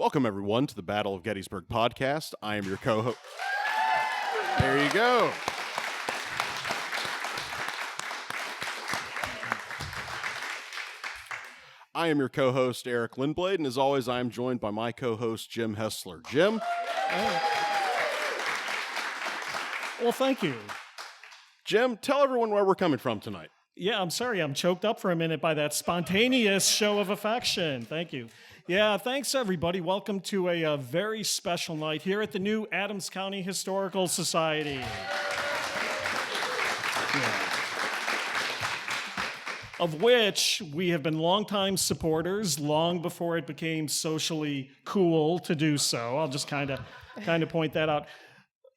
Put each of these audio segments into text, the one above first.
Welcome, everyone, to the Battle of Gettysburg Podcast. I am your co-host. There you go. I am your co-host, Eric Lindblade, and as always, I am joined by my co-host, Jim Hessler. Jim? Well, thank you. Jim, tell everyone where we're coming from tonight. Yeah, I'm sorry. I'm choked up for a minute by that spontaneous show of affection. Thank you. Yeah, thanks, everybody. Welcome to a very special night here at the new Adams County Historical Society. Of which we have been longtime supporters, long before it became socially cool to do so. I'll just kind of point that out.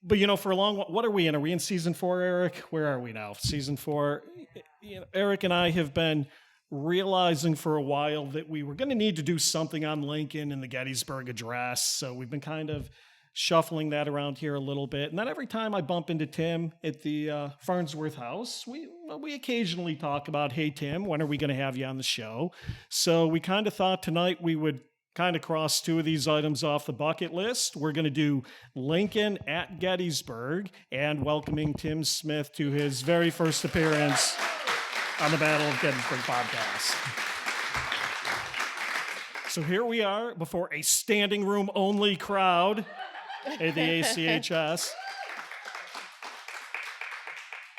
But, you know, for a long, what are we in? Are we in season 4, Eric? Where are we now? Season 4. You know, Eric and I have been realizing for a while that we were going to need to do something on Lincoln and the Gettysburg Address. So we've been kind of shuffling that around here a little bit. And then every time I bump into Tim at the Farnsworth house, we occasionally talk about, hey, Tim, when are we going to have you on the show? So we kind of thought tonight we would kind of cross two of these items off the bucket list. We're going to do Lincoln at Gettysburg and welcoming Tim Smith to his very first appearance on the Battle of Gettysburg Podcast. So here we are before a standing room only crowd at the ACHS.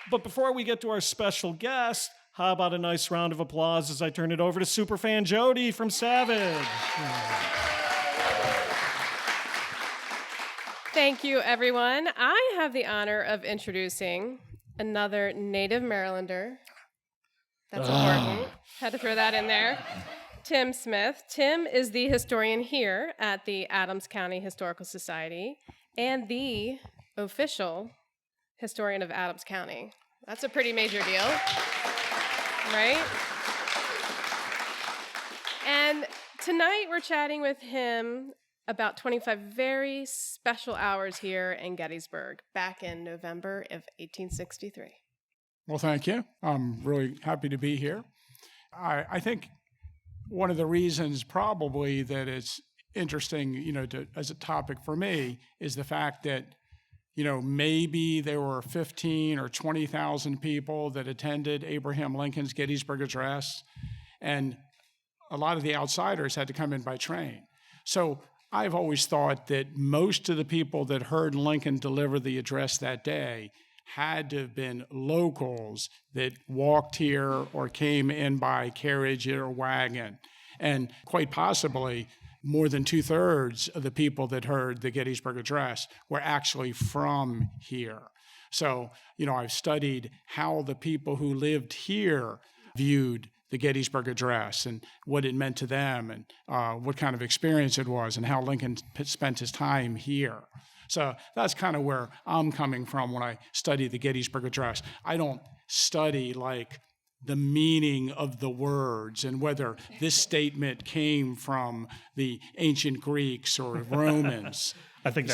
But before we get to our special guest, how about a nice round of applause as I turn it over to superfan Jody from Savage. Thank you, everyone. I have the honor of introducing another native Marylander. That's important. Had to throw that in there. Tim Smith. Tim is the historian here at the Adams County Historical Society and the official historian of Adams County. That's a pretty major deal. Right? And tonight we're chatting with him about 25 very special hours here in Gettysburg back in November of 1863. Well, thank you. I'm really happy to be here. I think one of the reasons probably that it's interesting, as a topic for me is the fact that maybe there were 15 or 20,000 people that attended Abraham Lincoln's Gettysburg Address, and a lot of the outsiders had to come in by train. So I've always thought that most of the people that heard Lincoln deliver the address that day had to have been locals that walked here or came in by carriage or wagon. And quite possibly, more than 2/3 of the people that heard the Gettysburg Address were actually from here. So, I've studied how the people who lived here viewed the Gettysburg Address and what it meant to them and what kind of experience it was and how Lincoln spent his time here. So that's kind of where I'm coming from when I study the Gettysburg Address. I don't study like the meaning of the words and whether this statement came from the ancient Greeks or Romans. I think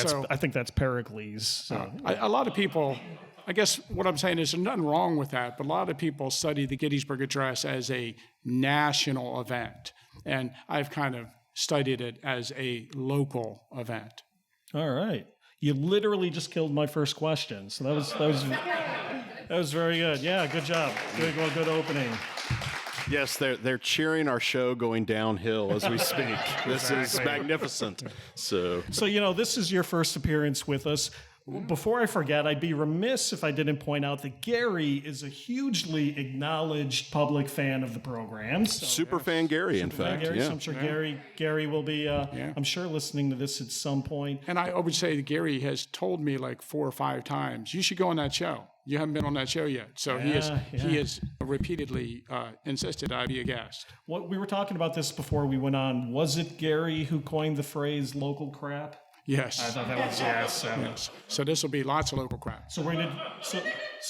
that's Pericles. So. A lot of people, I guess what I'm saying is there's nothing wrong with that, but a lot of people study the Gettysburg Address as a national event, and I've kind of studied it as a local event. All right. You literally just killed my first question, so that was very good. Yeah, good job. Good opening. Yes, they're cheering our show going downhill as we speak. This is magnificent. So this is your first appearance with us. Before I forget, I'd be remiss if I didn't point out that Gary is a hugely acknowledged public fan of the program. So, super fan Gary, in fact. Gary, yeah. So I'm sure Gary will be, I'm sure, listening to this at some point. And I would say that Gary has told me like 4 or 5 times, you should go on that show. You haven't been on that show yet. So he has repeatedly insisted I be a guest. We were talking about this before we went on. Was it Gary who coined the phrase local crap? Yes. I thought that was yes. So this will be lots of local crap. So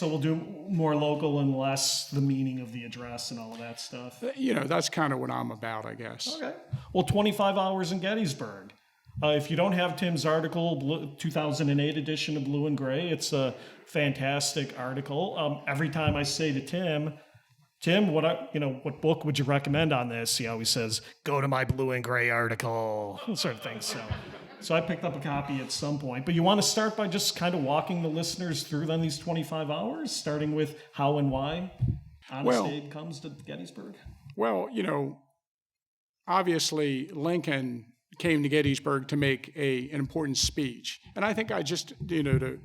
we'll do more local and less the meaning of the address and all of that stuff. That's kind of what I'm about, I guess. Okay. Well, 25 hours in Gettysburg. If you don't have Tim's article, 2008 edition of Blue and Gray, it's a fantastic article. Every time I say to Tim, Tim, what book would you recommend on this? He always says, go to my blue and gray article, sort of thing. So I picked up a copy at some point. But you want to start by just kind of walking the listeners through then these 25 hours, starting with how and why Honest Abe comes to Gettysburg? Well, obviously Lincoln came to Gettysburg to make an important speech. And I think I just, to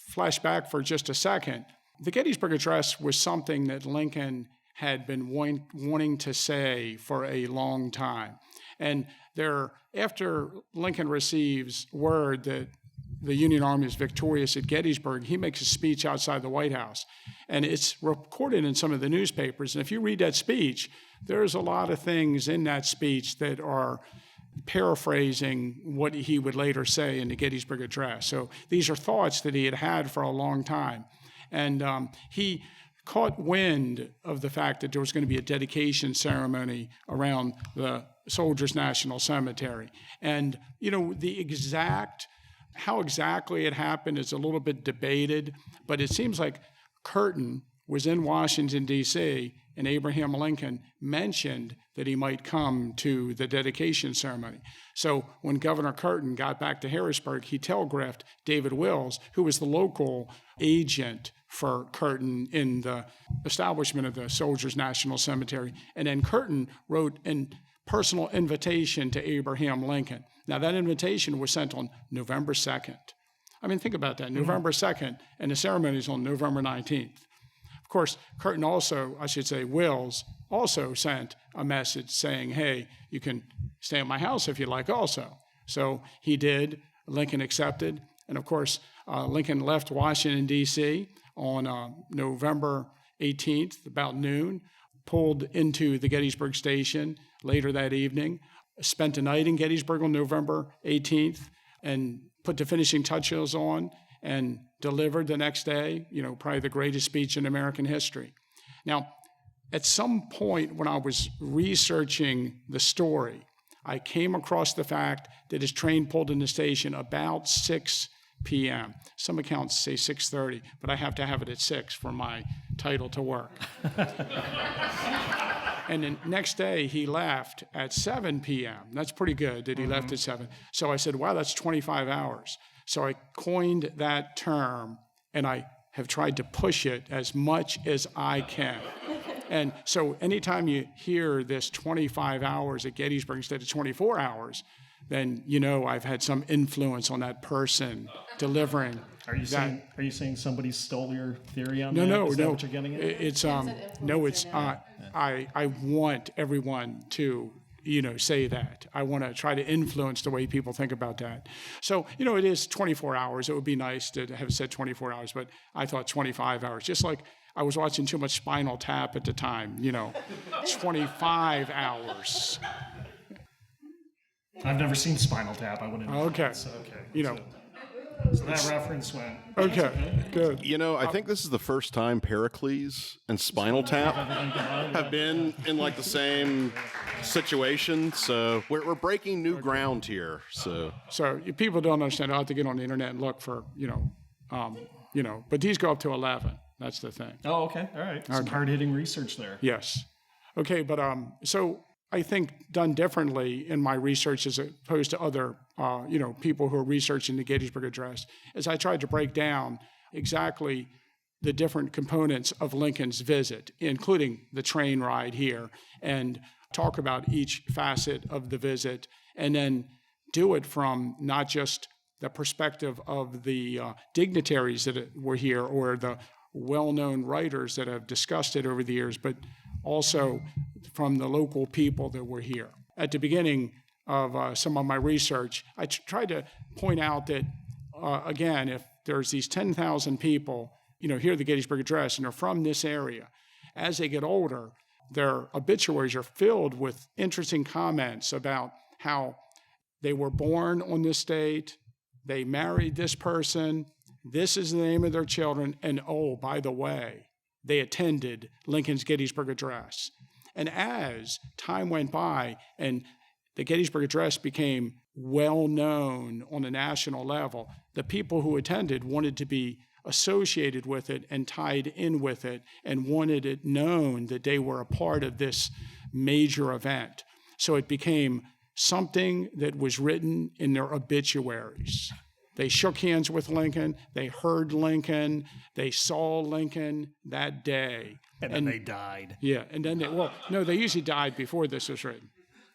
flash back for just a second, the Gettysburg Address was something that Lincoln had been wanting to say for a long time. And after Lincoln receives word that the Union Army is victorious at Gettysburg, he makes a speech outside the White House. And it's recorded in some of the newspapers. And if you read that speech, there's a lot of things in that speech that are paraphrasing what he would later say in the Gettysburg Address. So these are thoughts that he had had for a long time. And he caught wind of the fact that there was going to be a dedication ceremony around the Soldiers' National Cemetery. And, how exactly it happened is a little bit debated, but it seems like Curtin was in Washington, D.C., and Abraham Lincoln mentioned that he might come to the dedication ceremony. So when Governor Curtin got back to Harrisburg, he telegraphed David Wills, who was the local agent for Curtin in the establishment of the Soldiers' National Cemetery. And then Curtin wrote a personal invitation to Abraham Lincoln. Now, that invitation was sent on November 2nd. I mean, think about that, November 2nd, and the ceremony is on November 19th. Of course, Curtin Wills also sent a message saying, hey, you can stay at my house if you like also. So he did. Lincoln accepted. And of course, Lincoln left Washington, D.C. on November 18th, about noon, pulled into the Gettysburg station later that evening, spent a night in Gettysburg on November 18th, and put the finishing touches on and delivered the next day, probably the greatest speech in American history. Now, at some point when I was researching the story, I came across the fact that his train pulled in the station about 6 p.m. Some accounts say 6:30, but I have to have it at 6 for my title to work. And the next day, he left at 7 p.m. That's pretty good that he left at 7. So I said, wow, that's 25 hours. So I coined that term, and I have tried to push it as much as I can. And so anytime you hear this 25 hours at Gettysburg instead of 24 hours, then I've had some influence on that person delivering. Are you saying somebody stole your theory on that? No. Is that what you're getting at? I want everyone to say that. I want to try to influence the way people think about that. So, it is 24 hours. It would be nice to have said 24 hours, but I thought 25 hours, just like I was watching too much Spinal Tap at the time, 25 hours. I've never seen Spinal Tap. I wouldn't know. Okay. So that reference went. Okay, good. I think this is the first time Pericles and Spinal Tap have been in like the same situation. So we're breaking new ground here. So if people don't understand, I'll have to get on the internet and look for, but these go up to 11. That's the thing. Oh, okay. All right. Some hard-hitting research there. Yes. Okay, but so I think done differently in my research as opposed to other, people who are researching the Gettysburg Address, is I tried to break down exactly the different components of Lincoln's visit, including the train ride here, and talk about each facet of the visit, and then do it from not just the perspective of the dignitaries that were here or the well-known writers that have discussed it over the years, but also from the local people that were here. At the beginning of some of my research, I tried to point out that, again, if there's these 10,000 people, hear the Gettysburg Address, and they're from this area, as they get older, their obituaries are filled with interesting comments about how they were born on this date, they married this person, this is the name of their children, and oh, by the way, they attended Lincoln's Gettysburg Address. And as time went by and the Gettysburg Address became well known on a national level, the people who attended wanted to be associated with it and tied in with it and wanted it known that they were a part of this major event. So it became something that was written in their obituaries. They shook hands with Lincoln, they heard Lincoln, they saw Lincoln that day. And then they died. Yeah, and then they usually died before this was written.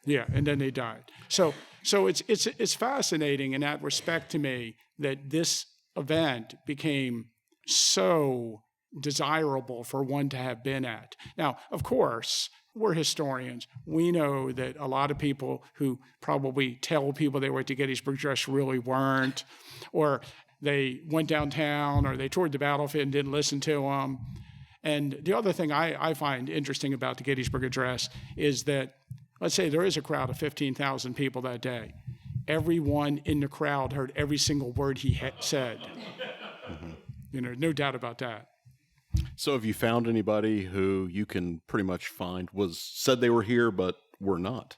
Yeah, and then they died. So it's fascinating in that respect to me that this event became so desirable for one to have been at. Now, of course, we're historians. We know that a lot of people who probably tell people they were at the Gettysburg Address really weren't, or they went downtown, or they toured the battlefield and didn't listen to them. And the other thing I find interesting about the Gettysburg Address is that, let's say there is a crowd of 15,000 people that day. Everyone in the crowd heard every single word he said. Mm-hmm. No doubt about that. So have you found anybody who you can pretty much find said they were here but were not?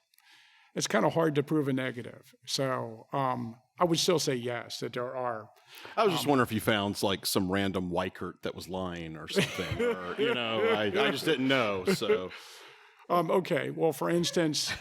It's kind of hard to prove a negative. So I would still say yes, that there are. I was just wondering if you found like some random Weichert that was lying or something, or I just didn't know. So. Okay. Well, for instance,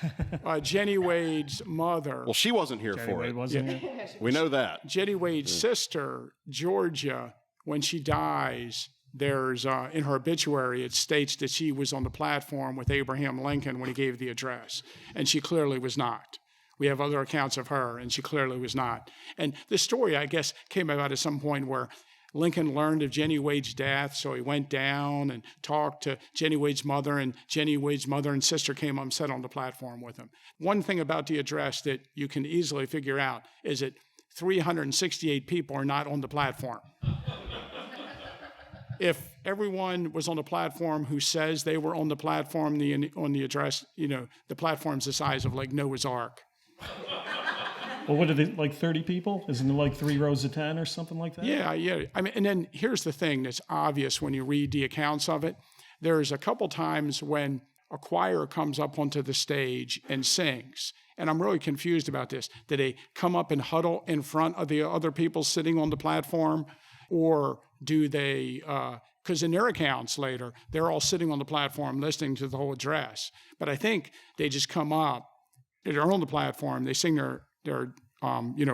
Jenny Wade's mother. Well, she wasn't here Jenny for Wade it. wasn't here. We know that. Jenny Wade's sister, Georgia, when she dies, there's in her obituary, it states that she was on the platform with Abraham Lincoln when he gave the address, and she clearly was not. We have other accounts of her, and she clearly was not. And this story, I guess, came about at some point where Lincoln learned of Jenny Wade's death, so he went down and talked to Jenny Wade's mother, and Jenny Wade's mother and sister came up and sat on the platform with him. One thing about the address that you can easily figure out is that 368 people are not on the platform. If everyone was on the platform who says they were on the platform on the address, the platform's the size of like Noah's Ark. Well, what are they, like 30 people? Isn't it like 3 rows of 10 or something like that? Yeah. I mean, and then here's the thing that's obvious when you read the accounts of it. There's a couple times when a choir comes up onto the stage and sings. And I'm really confused about this. Do they come up and huddle in front of the other people sitting on the platform? Or do they, because in their accounts later, they're all sitting on the platform listening to the whole address. But I think they just come up, they're on the platform, they sing their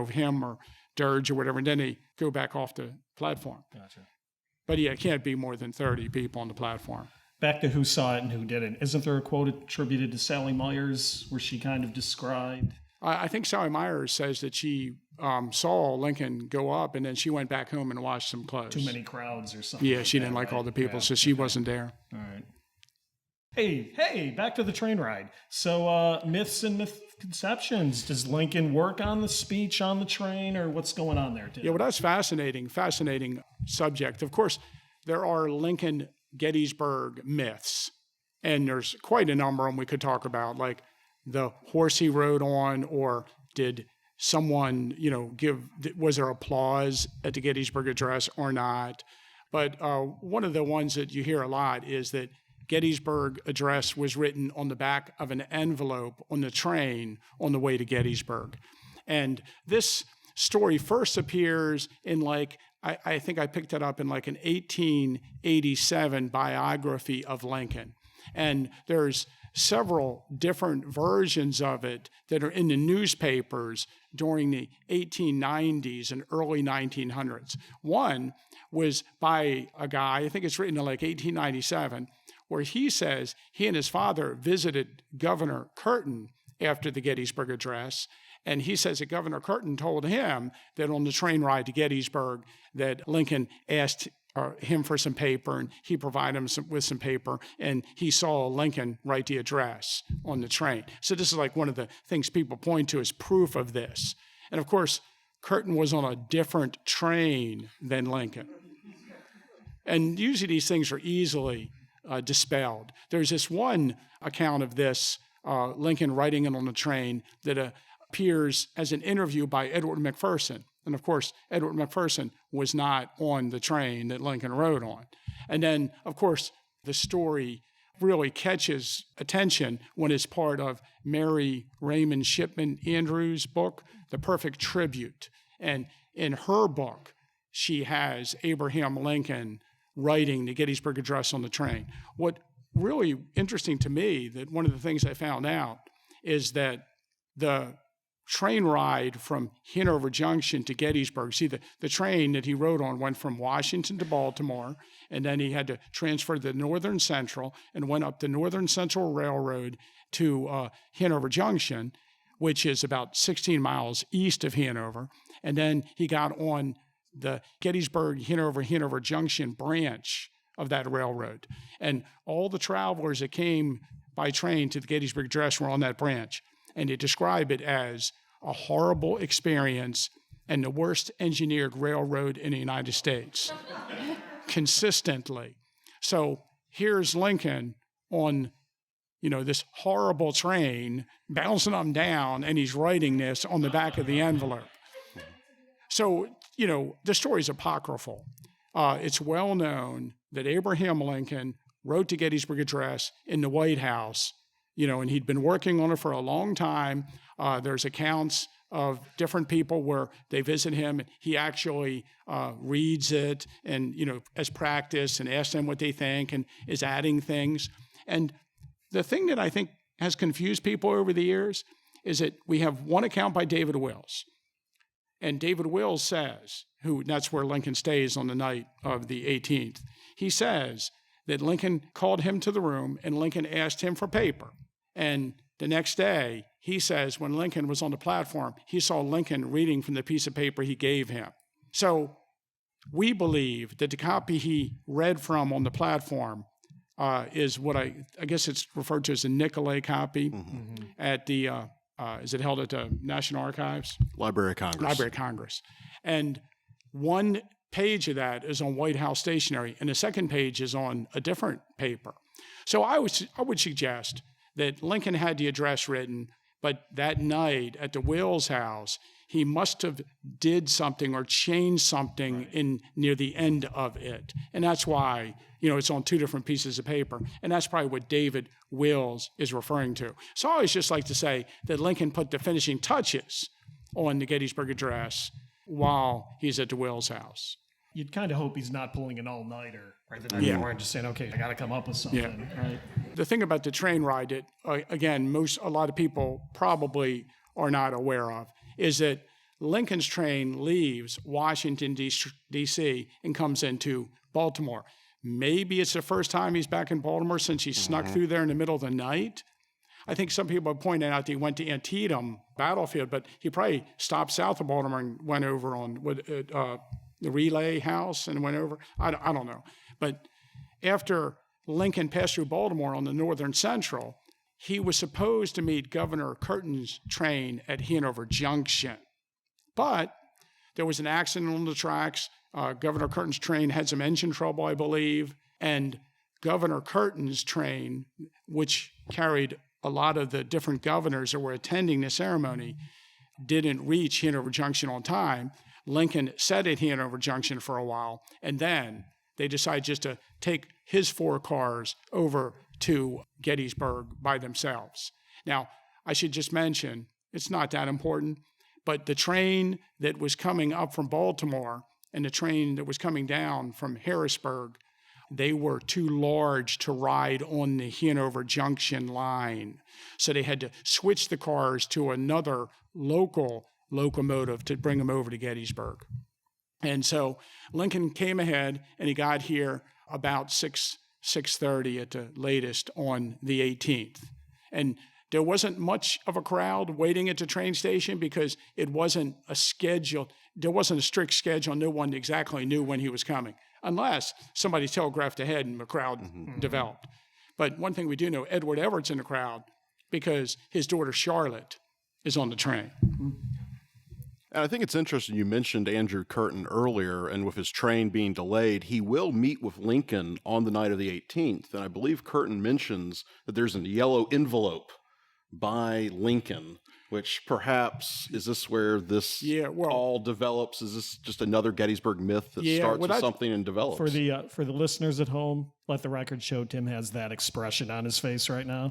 hymn or dirge or whatever, and then they go back off the platform. Gotcha. But yeah, it can't be more than 30 people on the platform. Back to who saw it and who didn't. Isn't there a quote attributed to Sally Myers where she kind of described? I think Sally Myers says that she saw Lincoln go up, and then she went back home and washed some clothes. Too many crowds or something. Yeah, she didn't like all the people, so she wasn't there. All right. Hey, back to the train ride. So myths and misconceptions. Does Lincoln work on the speech on the train, or what's going on there, Tim? Yeah, well, that's fascinating subject. Of course, there are Lincoln Gettysburg myths, and there's quite a number of them we could talk about, like the horse he rode on, or did someone, was there applause at the Gettysburg Address or not? But one of the ones that you hear a lot is that Gettysburg Address was written on the back of an envelope on the train on the way to Gettysburg. And this story first appears in I think I picked it up in like an 1887 biography of Lincoln. And there's several different versions of it that are in the newspapers during the 1890s and early 1900s. One was by a guy, I think it's written in like 1897, where he says he and his father visited Governor Curtin after the Gettysburg Address. And he says that Governor Curtin told him that on the train ride to Gettysburg that Lincoln asked him for some paper, and he provided him with some paper, and he saw Lincoln write the address on the train. So this is like one of the things people point to as proof of this. And of course, Curtin was on a different train than Lincoln. And usually these things are easily dispelled. There's this one account of this, Lincoln writing it on the train, that appears as an interview by Edward McPherson. And of course, Edward McPherson was not on the train that Lincoln rode on. And then, of course, the story really catches attention when it's part of Mary Raymond Shipman Andrews' book, The Perfect Tribute. And in her book, she has Abraham Lincoln writing the Gettysburg Address on the train. What really interesting to me, that one of the things I found out is that the train ride from Hanover Junction to Gettysburg, see, the train that he rode on went from Washington to Baltimore, and then he had to transfer to the Northern Central and went up the Northern Central Railroad to Hanover Junction, which is about 16 miles east of Hanover. And then he got on the Gettysburg, Hanover Junction branch of that railroad. And all the travelers that came by train to the Gettysburg Address were on that branch. And they describe it as a horrible experience and the worst engineered railroad in the United States, consistently. So here's Lincoln on, this horrible train, bouncing them down, and he's writing this on the back of the envelope. So, the story's apocryphal. It's well known that Abraham Lincoln wrote the Gettysburg Address in the White House, and he'd been working on it for a long time. There's accounts of different people where they visit him. He actually reads it and, as practice, and asks them what they think and is adding things. And the thing that I think has confused people over the years is that we have one account by David Wills. And David Wills says, that's where Lincoln stays on the night of the 18th. He says that Lincoln called him to the room and Lincoln asked him for paper. And the next day, he says when Lincoln was on the platform, he saw Lincoln reading from the piece of paper he gave him. So we believe that the copy he read from on the platform is what I guess it's referred to as a Nicolay copy at the, is it held at the National Archives? Library of Congress. And one page of that is on White House stationery, and the second page is on a different paper. So I would suggest that Lincoln had the address written, but that night at the Wills house, he must have did something or changed something near the end of it. And that's why, it's on two different pieces of paper. And that's probably what David Wills is referring to. So I always just like to say that Lincoln put the finishing touches on the Gettysburg Address while he's at the Wills house. You'd kind of hope he's not pulling an all-nighter right the night before and just saying, okay, I got to come up with something. Yeah. Right? The thing about the train ride that, again, a lot of people probably are not aware of is that Lincoln's train leaves Washington, D.C. and comes into Baltimore. Maybe it's the first time he's back in Baltimore since he snuck through there in the middle of the night. I think some people have pointed out that he went to Antietam battlefield, but he probably stopped south of Baltimore and went over on the Relay House and went over. I don't know. But after Lincoln passed through Baltimore on the Northern Central, he was supposed to meet Governor Curtin's train at Hanover Junction. But there was an accident on the tracks. Governor Curtin's train had some engine trouble, I believe, and Governor Curtin's train, which carried a lot of the different governors that were attending the ceremony, didn't reach Hanover Junction on time. Lincoln sat at Hanover Junction for a while, and then they decided just to take his 4 cars over to Gettysburg by themselves. Now, I should just mention, it's not that important, but the train that was coming up from Baltimore and the train that was coming down from Harrisburg, they were too large to ride on the Hanover Junction line. So they had to switch the cars to another local locomotive to bring them over to Gettysburg. And so Lincoln came ahead and he got here about 6:30 at the latest on the 18th. And there wasn't much of a crowd waiting at the train station because it wasn't a schedule. There wasn't a strict schedule. No one exactly knew when he was coming, unless somebody telegraphed ahead and the crowd developed. But one thing we do know, Edward Everett's in the crowd because his daughter Charlotte is on the train. And I think it's interesting you mentioned Andrew Curtin earlier, and with his train being delayed, he will meet with Lincoln on the night of the 18th. And I believe Curtin mentions that there's a yellow envelope by Lincoln, which perhaps, is this where this all develops? Is this just another Gettysburg myth that starts with something and develops? For the listeners at home, let the record show Tim has that expression on his face right now.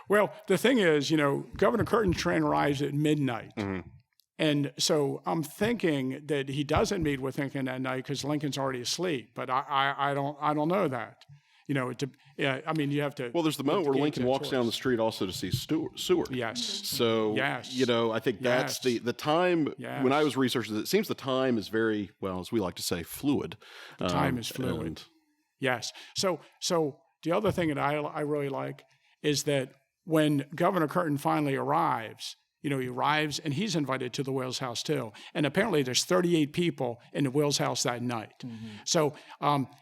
Well, the thing is, Governor Curtin's train arrives at midnight. And so I'm thinking that he doesn't meet with Lincoln that night because Lincoln's already asleep. But I don't know that. You know, I mean, you have to. Well, there's the moment where Lincoln walks down the street also to see Seward. Yes. So, you know, I think that's the time when I was researching it seems the time is very, well, as we like to say, fluid. Time is fluid. Yes. So the other thing that I really like is that when Governor Curtin finally arrives, you know, he arrives and he's invited to the Wills house too. And apparently there's 38 people in the Wills house that night. Mm-hmm. So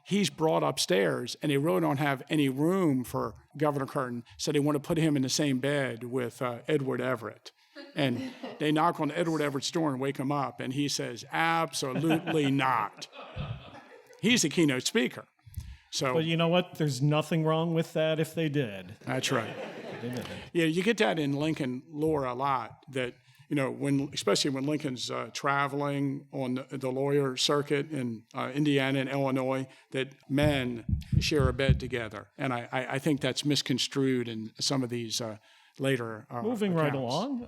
he's brought upstairs and they really don't have any room for Governor Curtin. So they want to put him in the same bed with Edward Everett. And they knock on Edward Everett's door and wake him up. And he says, absolutely not. He's the keynote speaker. So, but you know what? There's nothing wrong with that if they did. That's right. Yeah, you get that in Lincoln lore a lot. That, you know, especially when Lincoln's traveling on the lawyer circuit in Indiana and Illinois, that men share a bed together, and I think that's misconstrued in some of these later. Moving accounts. right along.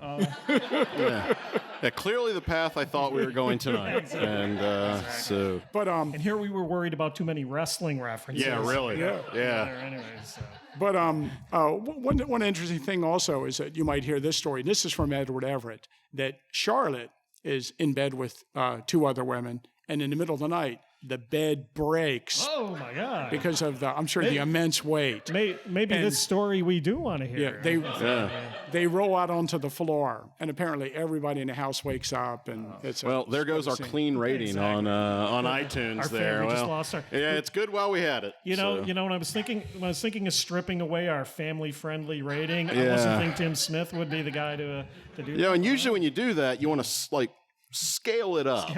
Yeah, clearly the path I thought we were going tonight, and so. But and here we were worried about too many wrestling references. Yeah, really. Yeah. Anyways. But one interesting thing also is that you might hear this story. This is from Edward Everett, that Charlotte is in bed with two other women, and in the middle of the night, the bed breaks. Oh my God! Because of the immense weight. Maybe this story we do want to hear. Yeah, they roll out onto the floor, and apparently everybody in the house wakes up, and it's there goes our clean rating on iTunes. Our there, just lost our. Yeah, it's good while we had it. You know, when I was thinking of stripping away our family-friendly rating, I wasn't thinking Tim Smith would be the guy to do. Yeah, and usually when you do that, you want to scale it up.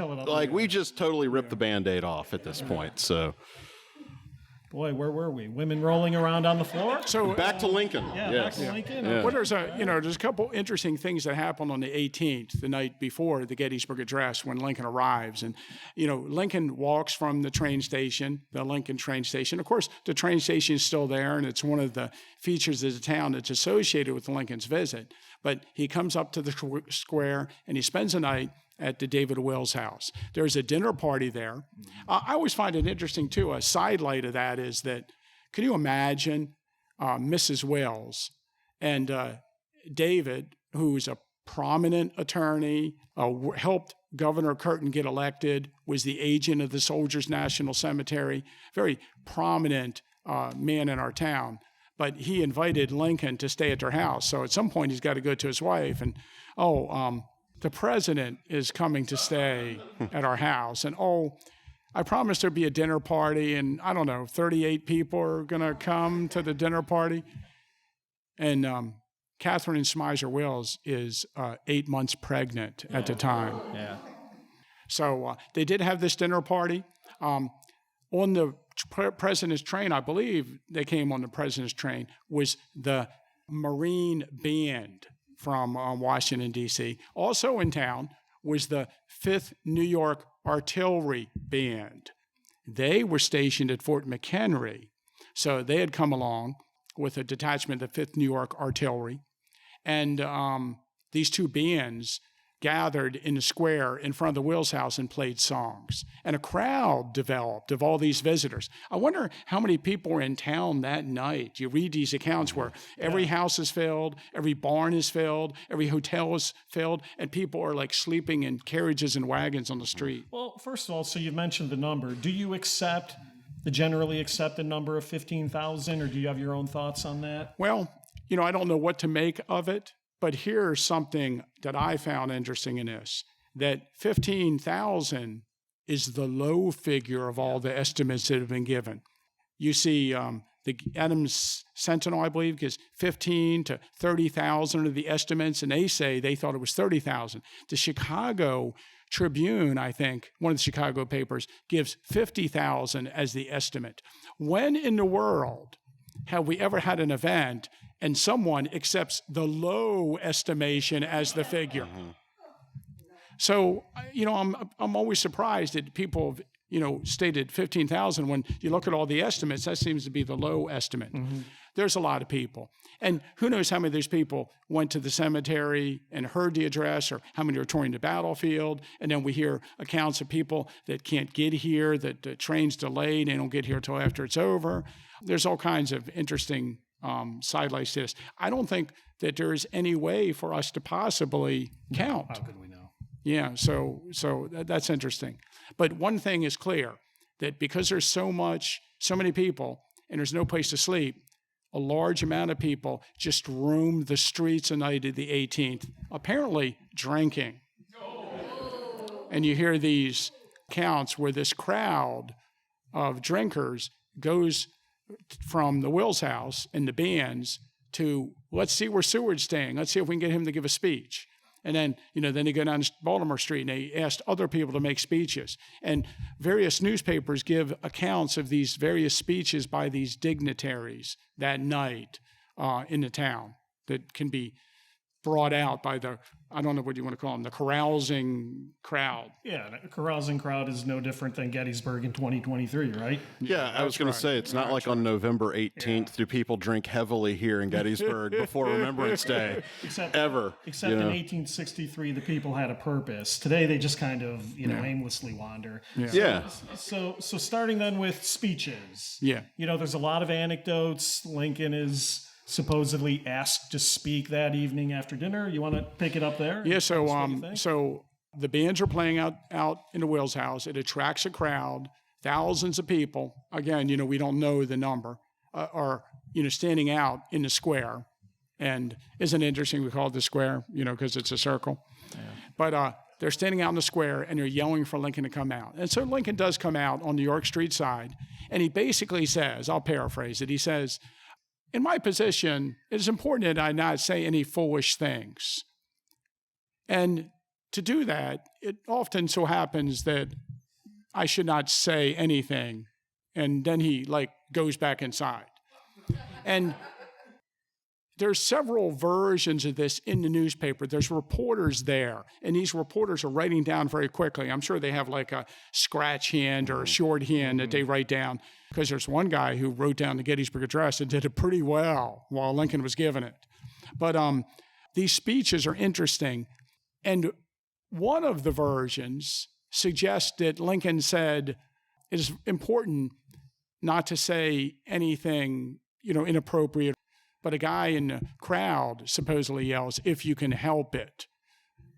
We just totally ripped the Band-Aid off at this point. So, boy, where were we? Women rolling around on the floor. So back to Lincoln. Back to Lincoln. Well, there's a couple interesting things that happened on the 18th, the night before the Gettysburg Address, when Lincoln arrives, and Lincoln walks from the Lincoln train station. Of course, the train station is still there, and it's one of the features of the town that's associated with Lincoln's visit. But he comes up to the square and he spends the night at the David Wills house. There's a dinner party there. I always find it interesting, too. A sidelight of that is that, can you imagine Mrs. Wills and David, who's a prominent attorney, helped Governor Curtin get elected, was the agent of the Soldiers National Cemetery, very prominent man in our town. But he invited Lincoln to stay at their house. So at some point, he's got to go to his wife and, the president is coming to stay at our house. And, I promised there'd be a dinner party, and 38 people are going to come to the dinner party. And Catherine Smizer Wills is 8 months pregnant at the time. Yeah. So they did have this dinner party. On the president's train, I believe they came on the president's train, was the Marine Band from Washington, D.C. Also in town was the 5th New York Artillery Band. They were stationed at Fort McHenry. So they had come along with a detachment of 5th New York Artillery. And these two bands gathered in the square in front of the Wills house and played songs. And a crowd developed of all these visitors. I wonder how many people were in town that night. You read these accounts where every house is filled, every barn is filled, every hotel is filled, and people are sleeping in carriages and wagons on the street. Well, first of all, so you mentioned the number. Do you accept the generally accepted number of 15,000, or do you have your own thoughts on that? Well, I don't know what to make of it. But here's something that I found interesting in this, that 15,000 is the low figure of all the estimates that have been given. You see the Adams Sentinel, I believe, gives 15 to 30,000 of the estimates, and they say they thought it was 30,000. The Chicago Tribune, I think, one of the Chicago papers, gives 50,000 as the estimate. When in the world have we ever had an event and someone accepts the low estimation as the figure? So, I'm always surprised that people have, stated 15,000 when you look at all the estimates, that seems to be the low estimate. There's a lot of people. And who knows how many of those people went to the cemetery and heard the address, or how many are touring the battlefield. And then we hear accounts of people that can't get here, that the train's delayed, and don't get here until after it's over. There's all kinds of interesting sidelights to this. I don't think that there's any way for us to possibly count. How could we know? Yeah, so that's interesting. But one thing is clear, that because there's so many people and there's no place to sleep, a large amount of people just roamed the streets the night of the 18th, apparently drinking. And you hear these accounts where this crowd of drinkers goes from the Wills house and the bands to, let's see where Seward's staying. Let's see if we can get him to give a speech. And then, then they go down Baltimore Street and they asked other people to make speeches. And various newspapers give accounts of these various speeches by these dignitaries that night in the town that can be brought out by the, I don't know what you want to call them, the carousing crowd. Yeah, a carousing crowd is no different than Gettysburg in 2023, right? Yeah, I was going to say, it's not like on November 18th do people drink heavily here in Gettysburg before Remembrance Day, Except in in 1863, the people had a purpose. Today, they just kind of, aimlessly wander. Yeah. So starting then with speeches. Yeah. There's a lot of anecdotes. Lincoln is supposedly asked to speak that evening after dinner. You want to pick it up there? Yeah, so the bands are playing out in the Wills house. It attracts a crowd, thousands of people. Again, we don't know the number, are standing out in the square. And isn't it interesting we call it the square, because it's a circle. Yeah. But they're standing out in the square and they're yelling for Lincoln to come out. And so Lincoln does come out on the York Street side. And he basically says, I'll paraphrase it, he says, in my position, it is important that I not say any foolish things. And to do that, it often so happens that I should not say anything. And then he goes back inside. And there's several versions of this in the newspaper. There's reporters there, and these reporters are writing down very quickly. I'm sure they have a scratch hand or a shorthand that they write down, because there's one guy who wrote down the Gettysburg Address and did it pretty well while Lincoln was giving it. But these speeches are interesting, and one of the versions suggests that Lincoln said it is important not to say anything, inappropriate. But a guy in the crowd supposedly yells, if you can help it.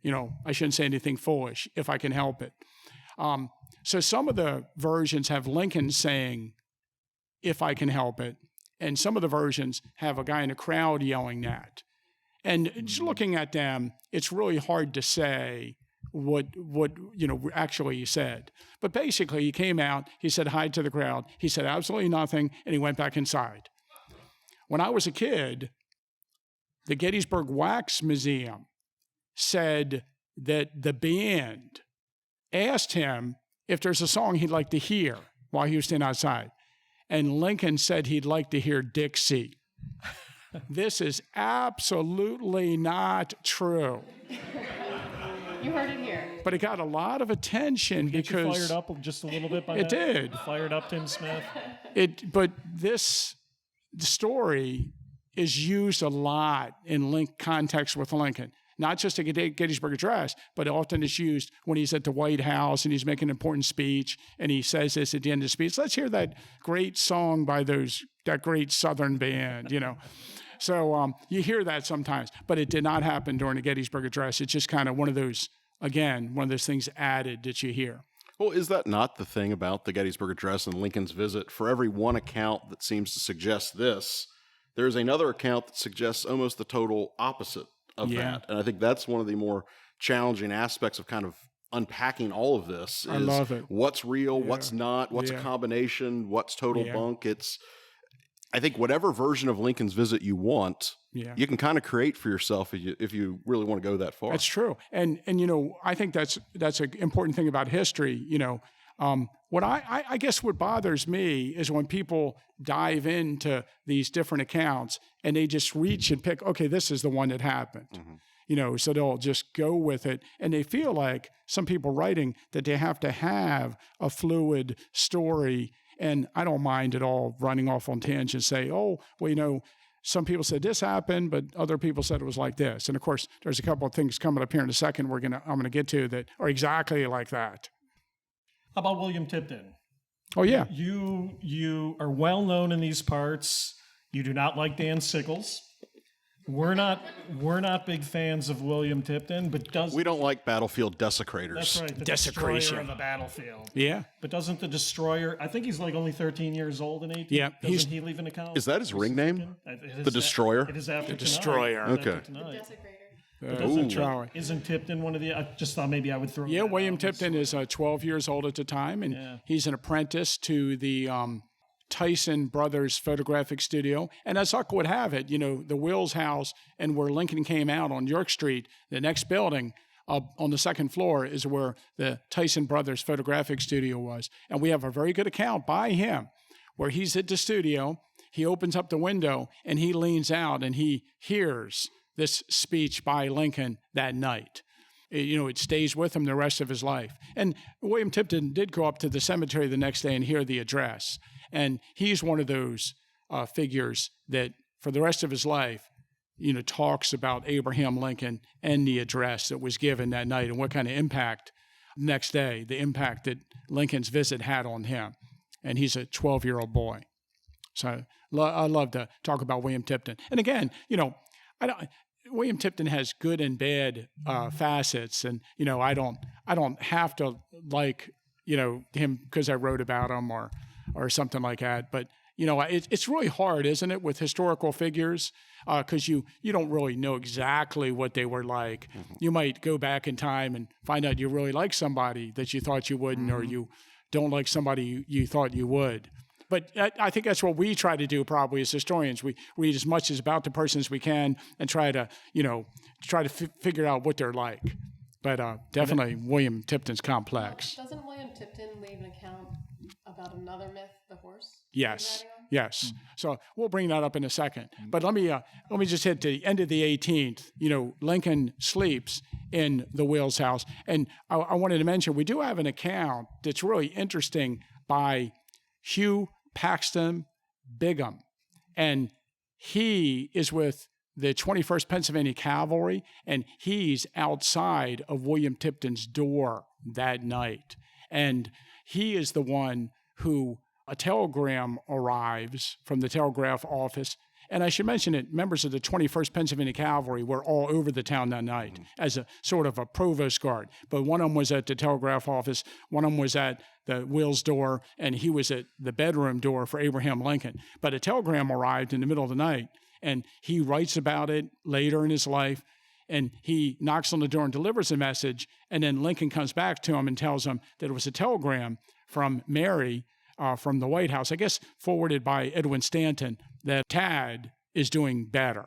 I shouldn't say anything foolish, if I can help it. So some of the versions have Lincoln saying, if I can help it. And some of the versions have a guy in the crowd yelling that. And just looking at them, it's really hard to say what actually he said. But basically, he came out, he said hi to the crowd, he said absolutely nothing, and he went back inside. When I was a kid, the Gettysburg Wax Museum said that the band asked him if there's a song he'd like to hear while he was standing outside. And Lincoln said he'd like to hear Dixie. This is absolutely not true. You heard it here. But it got a lot of attention because... You fired up just a little bit by that? It did. Fired up Tim Smith? But this... The story is used a lot in context with Lincoln, not just a Gettysburg Address, but often it's used when he's at the White House and he's making an important speech and he says this at the end of the speech. Let's hear that great song by that great Southern band, So you hear that sometimes, but it did not happen during the Gettysburg Address. It's just kind of one of those things added that you hear. Well, is that not the thing about the Gettysburg Address and Lincoln's visit? For every one account that seems to suggest this, there's another account that suggests almost the total opposite of that. And I think that's one of the more challenging aspects of kind of unpacking all of this. I love it. What's real, what's not, what's a combination, what's total bunk. I think whatever version of Lincoln's visit you want, you can kind of create for yourself if you really want to go that far. That's true. And I think that's an important thing about history. What I guess what bothers me is when people dive into these different accounts and they just reach and pick, okay, this is the one that happened. Mm-hmm. So they'll just go with it. And they feel like some people writing that they have to have a fluid story And I don't mind at all running off on tangents, say, oh, well, some people said this happened, but other people said it was like this. And of course, there's a couple of things coming up here in a second I'm going to get to that are exactly like that. How about William Tipton? Oh, yeah. You are well known in these parts. You do not like Dan Sickles. We're not big fans of William Tipton, but we don't like battlefield desecrators. That's right, the Desecration destroyer of the battlefield. Yeah. But doesn't the destroyer? I think he's like only 13 years old in 18. Yeah, Doesn't he leave an account? Is that his ring name? It The Destroyer? It is after The tonight. Destroyer. It is after Okay. tonight. Desecrator. Isn't Tipton one of the? I just thought maybe I would throw. Yeah, that William out. Tipton is 12 years old at the time, and Yeah. he's an apprentice to the Tyson Brothers Photographic Studio. And as luck would have it, the Wills house and where Lincoln came out on York Street, the next building on the second floor is where the Tyson Brothers Photographic Studio was. And we have a very good account by him where he's at the studio, he opens up the window, and he leans out and he hears this speech by Lincoln that night. It stays with him the rest of his life. And William Tipton did go up to the cemetery the next day and hear the address. And he's one of those figures that for the rest of his life, talks about Abraham Lincoln and the address that was given that night and what kind of impact next day, the impact that Lincoln's visit had on him. And he's a 12-year-old boy. So I love to talk about William Tipton. And again, William Tipton has good and bad facets, and I don't have to like him because I wrote about him or something like that. But it's really hard, isn't it, with historical figures because you don't really know exactly what they were like. Mm-hmm. You might go back in time and find out you really like somebody that you thought you wouldn't, or you don't like somebody you thought you would. But I think that's what we try to do probably as historians. We read as much as about the person as we can and try to figure out what they're like. But definitely William Tipton's complex. Doesn't William Tipton leave an account about another myth, the horse? Yes. Yes. So we'll bring that up in a second. But let me just hit the end of the 18th. Lincoln sleeps in the Wills house. And I wanted to mention, we do have an account that's really interesting by Hugh Paxton Bigham. And he is with the 21st Pennsylvania Cavalry, and he's outside of William Tipton's door that night. And he is the one who a telegram arrives from the telegraph office. And I should mention that members of the 21st Pennsylvania Cavalry were all over the town that night as a sort of a provost guard. But one of them was at the telegraph office, one of them was at the Wills door, and he was at the bedroom door for Abraham Lincoln. But a telegram arrived in the middle of the night, and he writes about it later in his life, and he knocks on the door and delivers a message, and then Lincoln comes back to him and tells him that it was a telegram from Mary from the White House, I guess forwarded by Edwin Stanton, that Tad is doing better.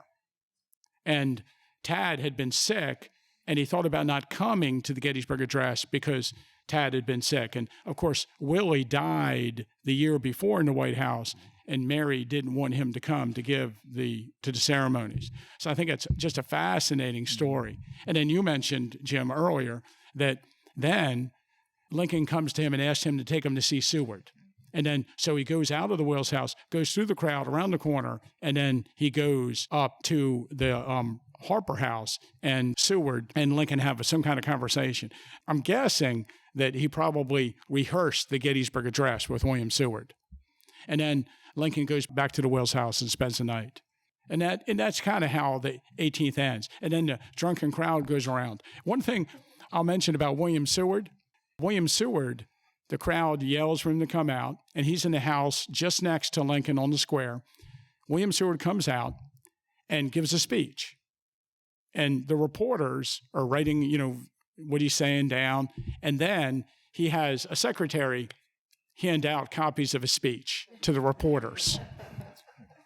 And Tad had been sick, and he thought about not coming to the Gettysburg Address because Tad had been sick. And, of course, Willie died the year before in the White House, and Mary didn't want him to come to give the ceremonies. So I think it's just a fascinating story. And then you mentioned, Jim, earlier, that then Lincoln comes to him and asks him to take him to see Seward. And then, so he goes out of the Wills house, goes through the crowd around the corner, and then he goes up to the Harper house, and Seward and Lincoln have some kind of conversation. I'm guessing that he probably rehearsed the Gettysburg Address with William Seward. And then Lincoln goes back to the Wills house and spends the night. And that's kind of how the 18th ends. And then the drunken crowd goes around. One thing I'll mention about William Seward, the crowd yells for him to come out, and he's in the house just next to Lincoln on the square. William Seward comes out and gives a speech. And the reporters are writing, what he's saying down. And then he has a secretary hand out copies of his speech to the reporters.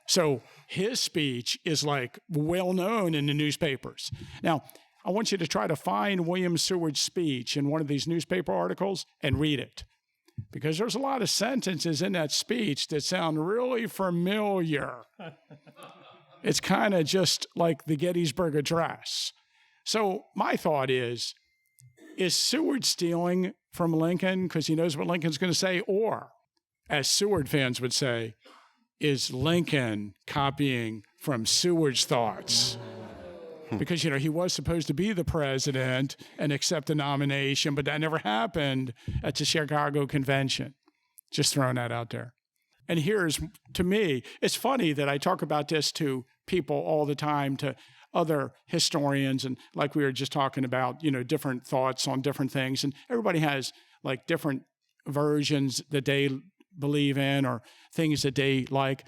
So his speech is like well known in the newspapers. Now, I want you to try to find William Seward's speech in one of these newspaper articles and read it. Because there's a lot of sentences in that speech that sound really familiar. It's kind of just like the Gettysburg Address. So my thought is Seward stealing from Lincoln because he knows what Lincoln's going to say? Or, as Seward fans would say, is Lincoln copying from Seward's thoughts. Because, he was supposed to be the president and accept the nomination, but that never happened at the Chicago Convention. Just throwing that out there. And here's, to me, it's funny that I talk about this to people all the time, to other historians, and like we were just talking about, different thoughts on different things. And everybody has like different versions that they believe in or things that they like.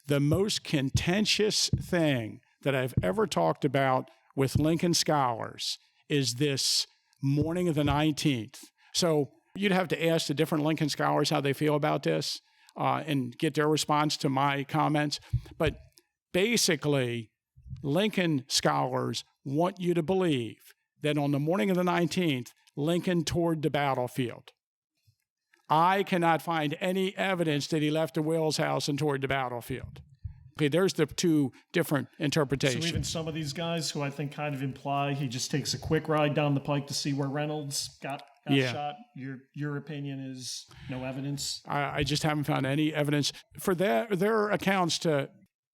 The most contentious thing that I've ever talked about with Lincoln scholars is this morning of the 19th. So you'd have to ask the different Lincoln scholars how they feel about this and get their response to my comments. But basically, Lincoln scholars want you to believe that on the morning of the 19th, Lincoln toured the battlefield. I cannot find any evidence that he left the Wills house and toured the battlefield. Okay, there's the two different interpretations. So even some of these guys who I think kind of imply he just takes a quick ride down the pike to see where Reynolds got shot. Your opinion is no evidence? I just haven't found any evidence. For their accounts to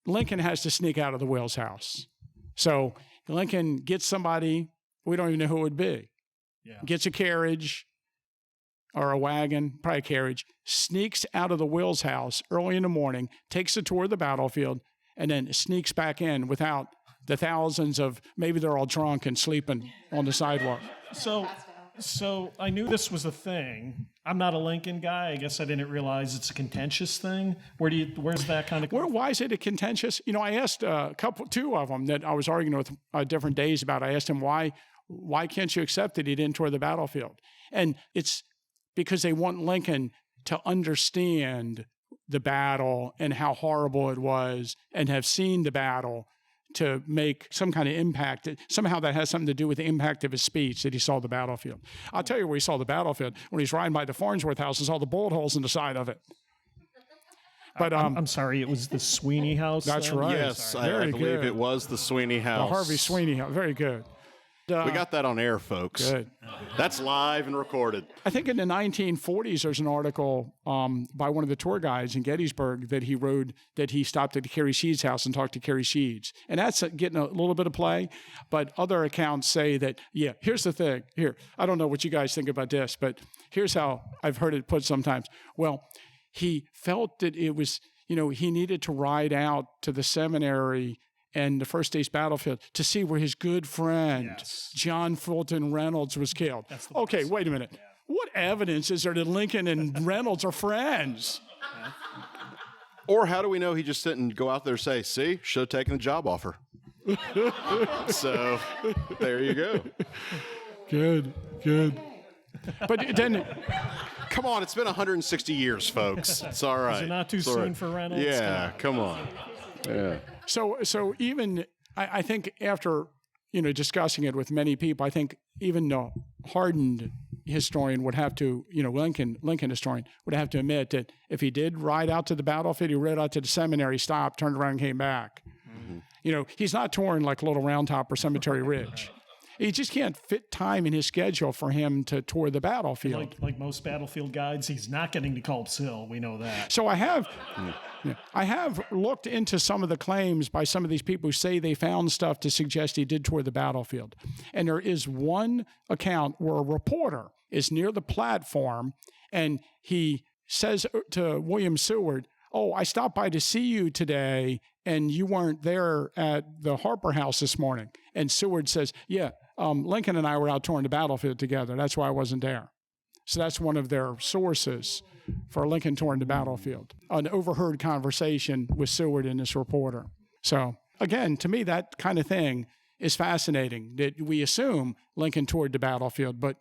Lincoln has to sneak out of the Wills house. So Lincoln gets somebody, we don't even know who it would be. Yeah. Gets a carriage or a wagon, probably a carriage, sneaks out of the Wills house early in the morning, takes a tour of the battlefield, and then sneaks back in without the thousands of, maybe they're all drunk and sleeping on the sidewalk. So I knew this was a thing. I'm not a Lincoln guy. I guess I didn't realize it's a contentious thing. Where's that kind of? Why is it a contentious? I asked two of them that I was arguing with different days about. I asked him why can't you accept that he didn't tour the battlefield? And it's because they want Lincoln to understand the battle and how horrible it was, and have seen the battle to make some kind of impact. Somehow that has something to do with the impact of his speech, that he saw the battlefield. I'll tell you where he saw the battlefield. When he's riding by the Farnsworth house and saw the bullet holes in the side of it. But I'm sorry, it was the Sweeney house? That's right. Yes, I believe it was the Sweeney house. The Harvey Sweeney house. Very good. We got that on air, folks. Good. That's live and recorded. I think in the 1940s, there's an article by one of the tour guides in Gettysburg that he wrote that he stopped at Carrie Sheed's house and talked to Carrie Sheeds. And that's getting a little bit of play. But other accounts say that, here's the thing. Here, I don't know what you guys think about this, but here's how I've heard it put sometimes. Well, he felt that it was, he needed to ride out to the seminary and the First Day's battlefield to see where his good friend, John Fulton Reynolds, was killed. Okay, wait a minute. Yeah. What evidence is there that Lincoln and Reynolds are friends? Or how do we know he just didn't go out there and say, see, should have taken the job offer? So, there you go. Good. But then... Come on, it's been 160 years, folks. It's all right. Is it not too soon for Reynolds? Yeah, come on. Yeah. So even I think after discussing it with many people, I think even the hardened historian would have to Lincoln historian would have to admit that if he did ride out to the battlefield, he rode out to the seminary, stopped, turned around, and came back. Mm-hmm. He's not touring like Little Round Top or Cemetery Ridge. He just can't fit time in his schedule for him to tour the battlefield. Like most battlefield guides, he's not getting to Culp's Hill. We know that. So I have looked into some of the claims by some of these people who say they found stuff to suggest he did tour the battlefield. And there is one account where a reporter is near the platform and he says to William Seward, "Oh, I stopped by to see you today and you weren't there at the Harper House this morning." And Seward says, Lincoln and I were out touring the battlefield together. That's why I wasn't there. So that's one of their sources for Lincoln touring the battlefield. An overheard conversation with Seward and this reporter. So again, to me, that kind of thing is fascinating, that we assume Lincoln toured the battlefield, but,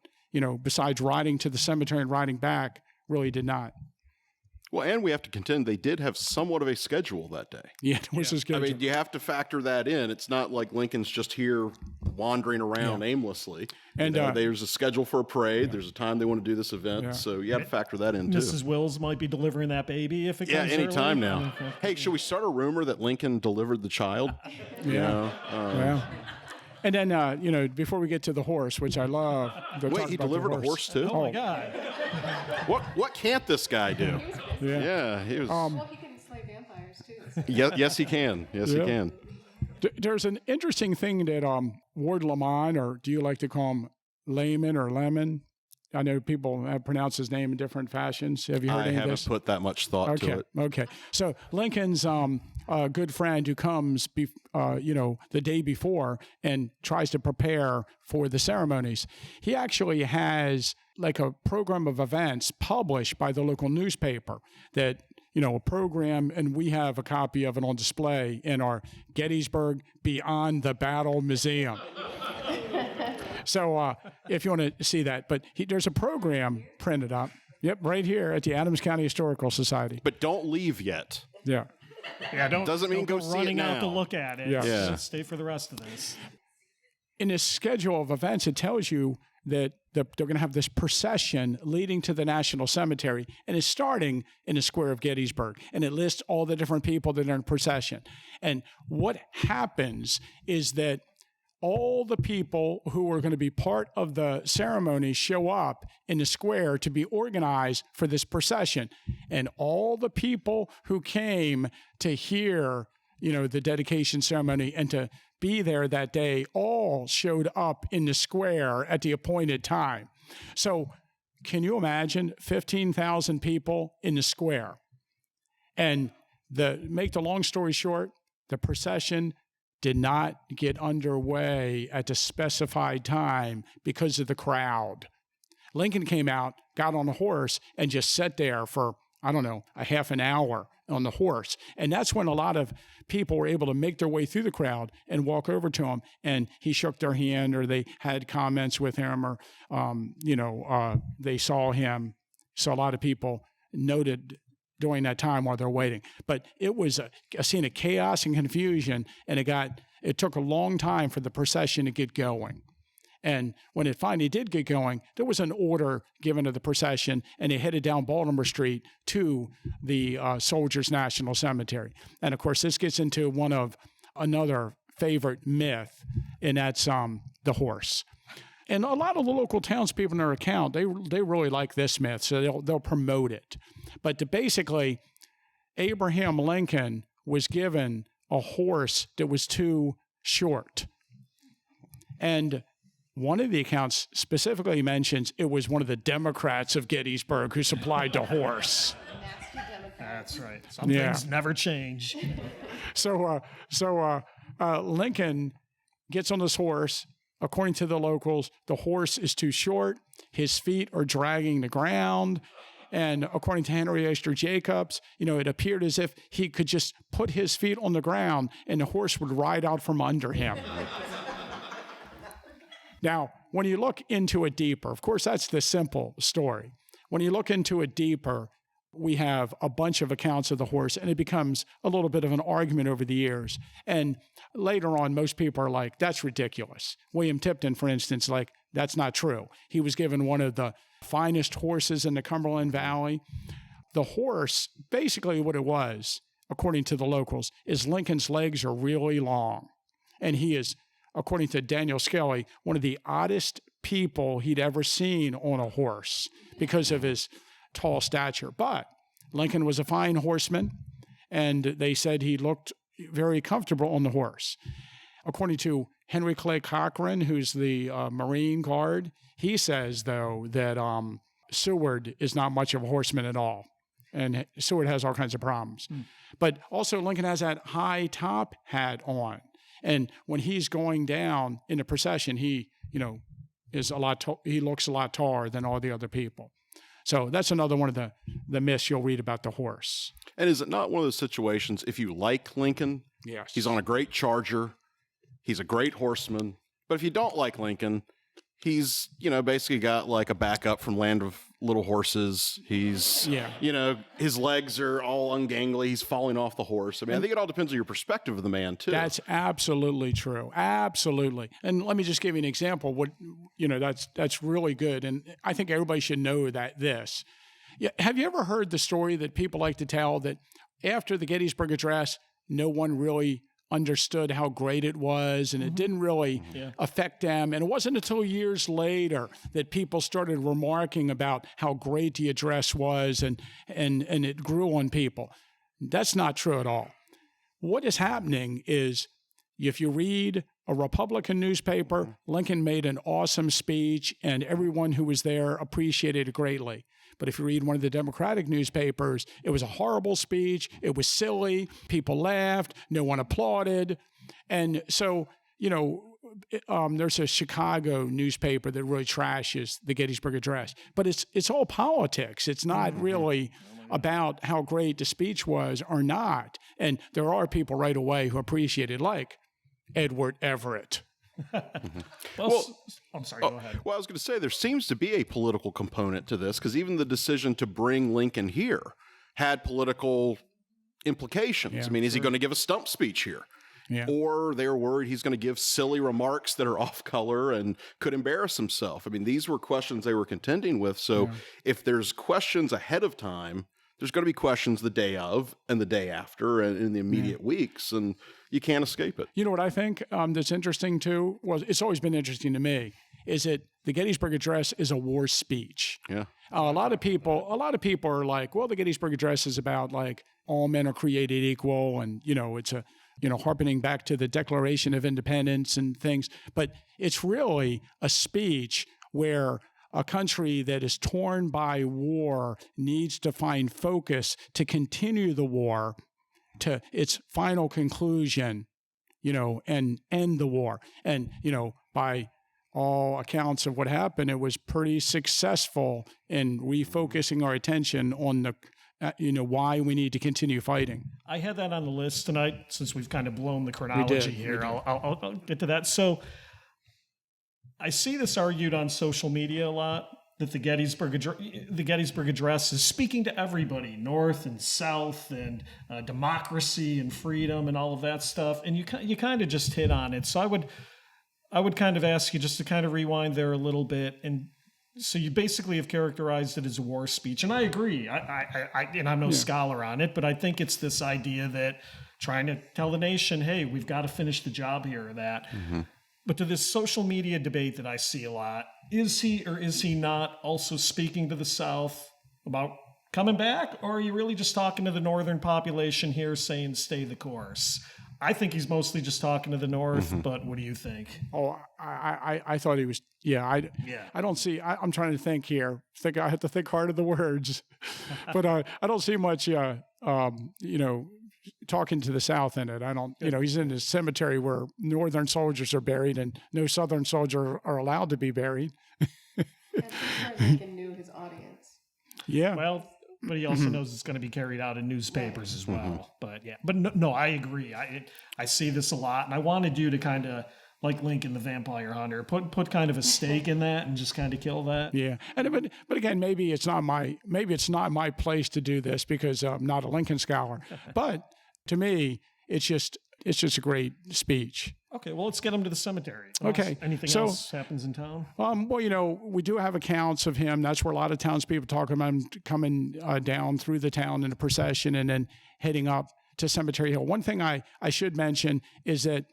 besides riding to the cemetery and riding back, really did not. Well, and we have to contend they did have somewhat of a schedule that day. Yeah, it was a schedule. I mean, you have to factor that in. It's not like Lincoln's just here wandering around aimlessly. And there's a schedule for a parade. There's a time they want to do this event. So you have to factor that in, too. Mrs. Wills might be delivering that baby if it comes any early. time now. Hey, should we start a rumor that Lincoln delivered the child? Yeah. And then, before we get to the horse, which I love. Wait, he delivered a horse too? Oh, my God. What can't this guy do? Yeah, he was. Well, he can slay vampires too. Yes, he can. Yes, he can. There's an interesting thing that Ward Lamont, or do you like to call him Layman or Lemon? I know people have pronounced his name in different fashions. Have you heard any of this? I haven't put that much thought to it. Okay. So Lincoln's good friend who comes, the day before and tries to prepare for the ceremonies. He actually has like a program of events published by the local newspaper that, a program, and we have a copy of it on display in our Gettysburg Beyond the Battle Museum. So if you want to see that, but there's a program printed up. Yep, right here at the Adams County Historical Society. But don't leave yet. Yeah. Yeah, Doesn't mean go go see it running out now. to look at it. Yeah. Just stay for the rest of this. In this schedule of events, it tells you that they're going to have this procession leading to the National Cemetery, and it's starting in the square of Gettysburg, and it lists all the different people that are in procession. And what happens is that all the people who are going to be part of the ceremony show up in the square to be organized for this procession. And all the people who came to hear, the dedication ceremony and to be there that day all showed up in the square at the appointed time. So can you imagine 15,000 people in the square? And make the long story short, the procession did not get underway at the specified time because of the crowd. Lincoln came out, got on a horse, and just sat there for, a half an hour on the horse. And that's when a lot of people were able to make their way through the crowd and walk over to him, and he shook their hand, or they had comments with him, or, they saw him. So a lot of people noted during that time while they're waiting. But it was a scene of chaos and confusion, and it took a long time for the procession to get going. And when it finally did get going, there was an order given to the procession, and they headed down Baltimore Street to the Soldiers National Cemetery. And of course, this gets into another favorite myth, and that's the horse. And a lot of the local townspeople in their account, they really like this myth, so they'll promote it. But basically, Abraham Lincoln was given a horse that was too short. And one of the accounts specifically mentions it was one of the Democrats of Gettysburg who supplied the horse. That's right. Some things never change. So Lincoln gets on this horse. According to the locals, the horse is too short. His feet are dragging the ground. And according to Henry Oster Jacobs, it appeared as if he could just put his feet on the ground and the horse would ride out from under him. Now, when you look into it deeper, of course, that's the simple story. When you look into it deeper, we have a bunch of accounts of the horse, and it becomes a little bit of an argument over the years. And later on, most people are like, that's ridiculous. William Tipton, for instance, that's not true. He was given one of the finest horses in the Cumberland Valley. The horse, basically what it was, according to the locals, is Lincoln's legs are really long. And he is, according to Daniel Skelly, one of the oddest people he'd ever seen on a horse because of his tall stature. But Lincoln was a fine horseman, and they said he looked very comfortable on the horse. According to Henry Clay Cochran, who's the Marine Guard, he says, though, that Seward is not much of a horseman at all. And Seward has all kinds of problems. But also Lincoln has that high top hat on. And when he's going down in the procession, he, is he looks a lot taller than all the other people. So that's another one of the myths you'll read about the horse. And is it not one of those situations, if you like Lincoln, yes, he's on a great charger, he's a great horseman, but if you don't like Lincoln, he's, basically got like a backup from Land of Little Horses. He's, his legs are all ungangly. He's falling off the horse. I mean, I think it all depends on your perspective of the man, too. That's absolutely true. Absolutely. And let me just give you an example. That's really good. And I think everybody should know this. Yeah, have you ever heard the story that people like to tell that after the Gettysburg Address, no one really understood how great it was, and it didn't really affect them. And it wasn't until years later that people started remarking about how great the address was, and it grew on people. That's not true at all. What is happening is, if you read a Republican newspaper, Lincoln made an awesome speech, and everyone who was there appreciated it greatly. But if you read one of the Democratic newspapers, it was a horrible speech. It was silly. People laughed. No one applauded. And so, there's a Chicago newspaper that really trashes the Gettysburg Address. But it's all politics. It's not really about how great the speech was or not. And there are people right away who appreciate it, like Edward Everett. Well, I'm sorry, go ahead. Well, I was going to say, there seems to be a political component to this, because even the decision to bring Lincoln here had political implications. Yeah, I mean, is he going to give a stump speech here? Yeah. Or they're worried he's going to give silly remarks that are off color and could embarrass himself. I mean, these were questions they were contending with. So if there's questions ahead of time, there's going to be questions the day of and the day after and in the immediate weeks, and you can't escape it. You know what I think that's interesting too? Well, it's always been interesting to me, is that the Gettysburg Address is a war speech. Yeah. A lot of people are like, well, the Gettysburg Address is about like all men are created equal, and it's a harkening back to the Declaration of Independence and things. But it's really a speech where a country that is torn by war needs to find focus to continue the war to its final conclusion, and end the war. And, by all accounts of what happened, it was pretty successful in refocusing our attention on the why we need to continue fighting. I had that on the list tonight, since we've kind of blown the chronology here. I'll get to that. So I see this argued on social media a lot, that the Gettysburg Address is speaking to everybody, North and South, and democracy and freedom and all of that stuff. And you kind of just hit on it. So I would kind of ask you just to kind of rewind there a little bit. And so you basically have characterized it as a war speech, and I agree. And I'm no scholar on it, but I think it's this idea that trying to tell the nation, hey, we've got to finish the job here or that. Mm-hmm. But to this social media debate that I see a lot, is he or is he not also speaking to the South about coming back, or are you really just talking to the Northern population here, saying stay the course? I think he's mostly just talking to the North, but what do you think? Oh, I thought he was. I don't see. I'm trying to think here. I have to think hard of the words, but I don't see much. Talking to the South in it. I don't. He's in a cemetery where Northern soldiers are buried, and no Southern soldier are allowed to be buried. Lincoln knew his audience. Yeah. Well. But he also knows it's going to be carried out in newspapers as well. But no, I agree. I see this a lot, and I wanted you to kind of, like Lincoln the Vampire Hunter, put kind of a stake in that and just kind of kill that. Yeah, but again, maybe it's not my place to do this because I'm not a Lincoln scholar. But to me, it's just a great speech. Okay, well, let's get him to the cemetery. Anything else happens in town? Well, we do have accounts of him. That's where a lot of townspeople talk about him coming down through the town in a procession and then heading up to Cemetery Hill. One thing I should mention is that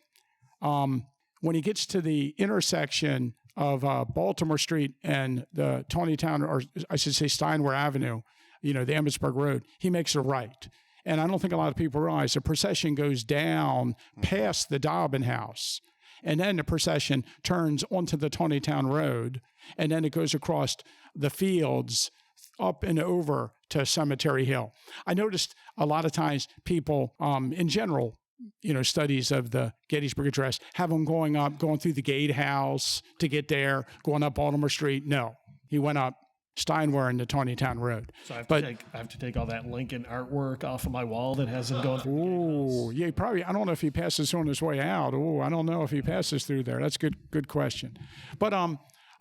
when he gets to the intersection of Baltimore Street and the Tawnytown, or I should say Steinway Avenue, the Emmitsburg Road, he makes a right. And I don't think a lot of people realize the procession goes down past the Dobbin House, and then the procession turns onto the Tawnytown Road, and then it goes across the fields up and over to Cemetery Hill. I noticed a lot of times people, in general, studies of the Gettysburg Address, have them going through the gatehouse to get there, going up Baltimore Street. No, he went up Steinway and the Tawnytown Road. So I have to take all that Lincoln artwork off of my wall that hasn't gone through. Oh, yeah, probably. I don't know if he passes on his way out. Oh, I don't know if he passes through there. That's good question. But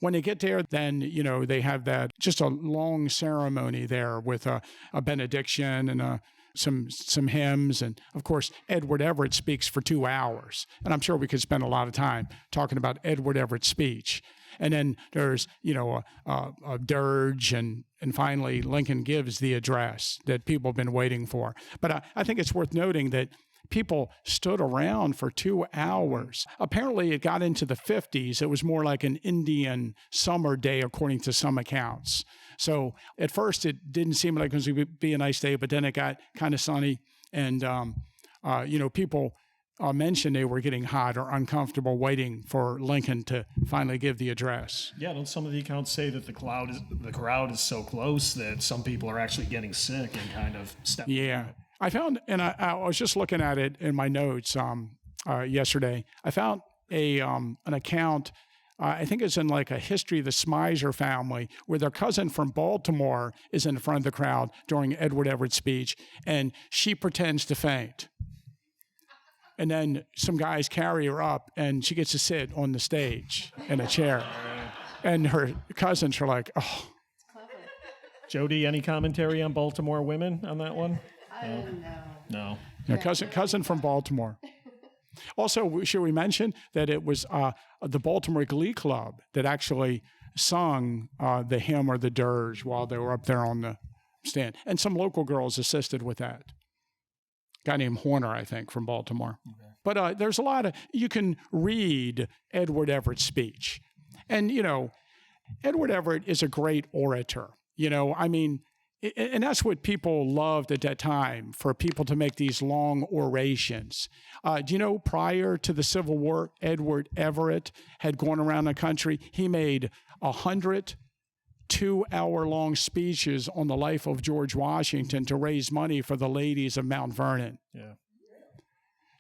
when they get there, then they have that just a long ceremony there with a benediction and some hymns, and of course Edward Everett speaks for 2 hours, and I'm sure we could spend a lot of time talking about Edward Everett's speech. And then there's, a dirge, and finally Lincoln gives the address that people have been waiting for. But I think it's worth noting that people stood around for 2 hours. Apparently, it got into the 50s. It was more like an Indian summer day, according to some accounts. So at first, it didn't seem like it was going to be a nice day, but then it got kind of sunny. And, people mentioned they were getting hot or uncomfortable waiting for Lincoln to finally give the address. Yeah, don't some of the accounts say that the crowd is so close that some people are actually getting sick and kind of stepping? Yeah. I found, and I was just looking at it in my notes yesterday, I found an account, I think it's in like a history of the Smyser family, where their cousin from Baltimore is in front of the crowd during Edward Everett's speech, and she pretends to faint. And then some guys carry her up, and she gets to sit on the stage in a chair. And her cousins are like, oh. Jody, any commentary on Baltimore women on that one? No. Yeah, cousin from Baltimore. Also, should we mention that it was the Baltimore Glee Club that actually sung the hymn or the dirge while they were up there on the stand. And some local girls assisted with that. Guy named Horner, I think, from Baltimore. Okay. But there's a lot of, you can read Edward Everett's speech. And, Edward Everett is a great orator. And that's what people loved at that time, for people to make these long orations. Do you know, prior to the Civil War, Edward Everett had gone around the country. He made 100 2-hour-long speeches on the life of George Washington to raise money for the ladies of Mount Vernon. Yeah.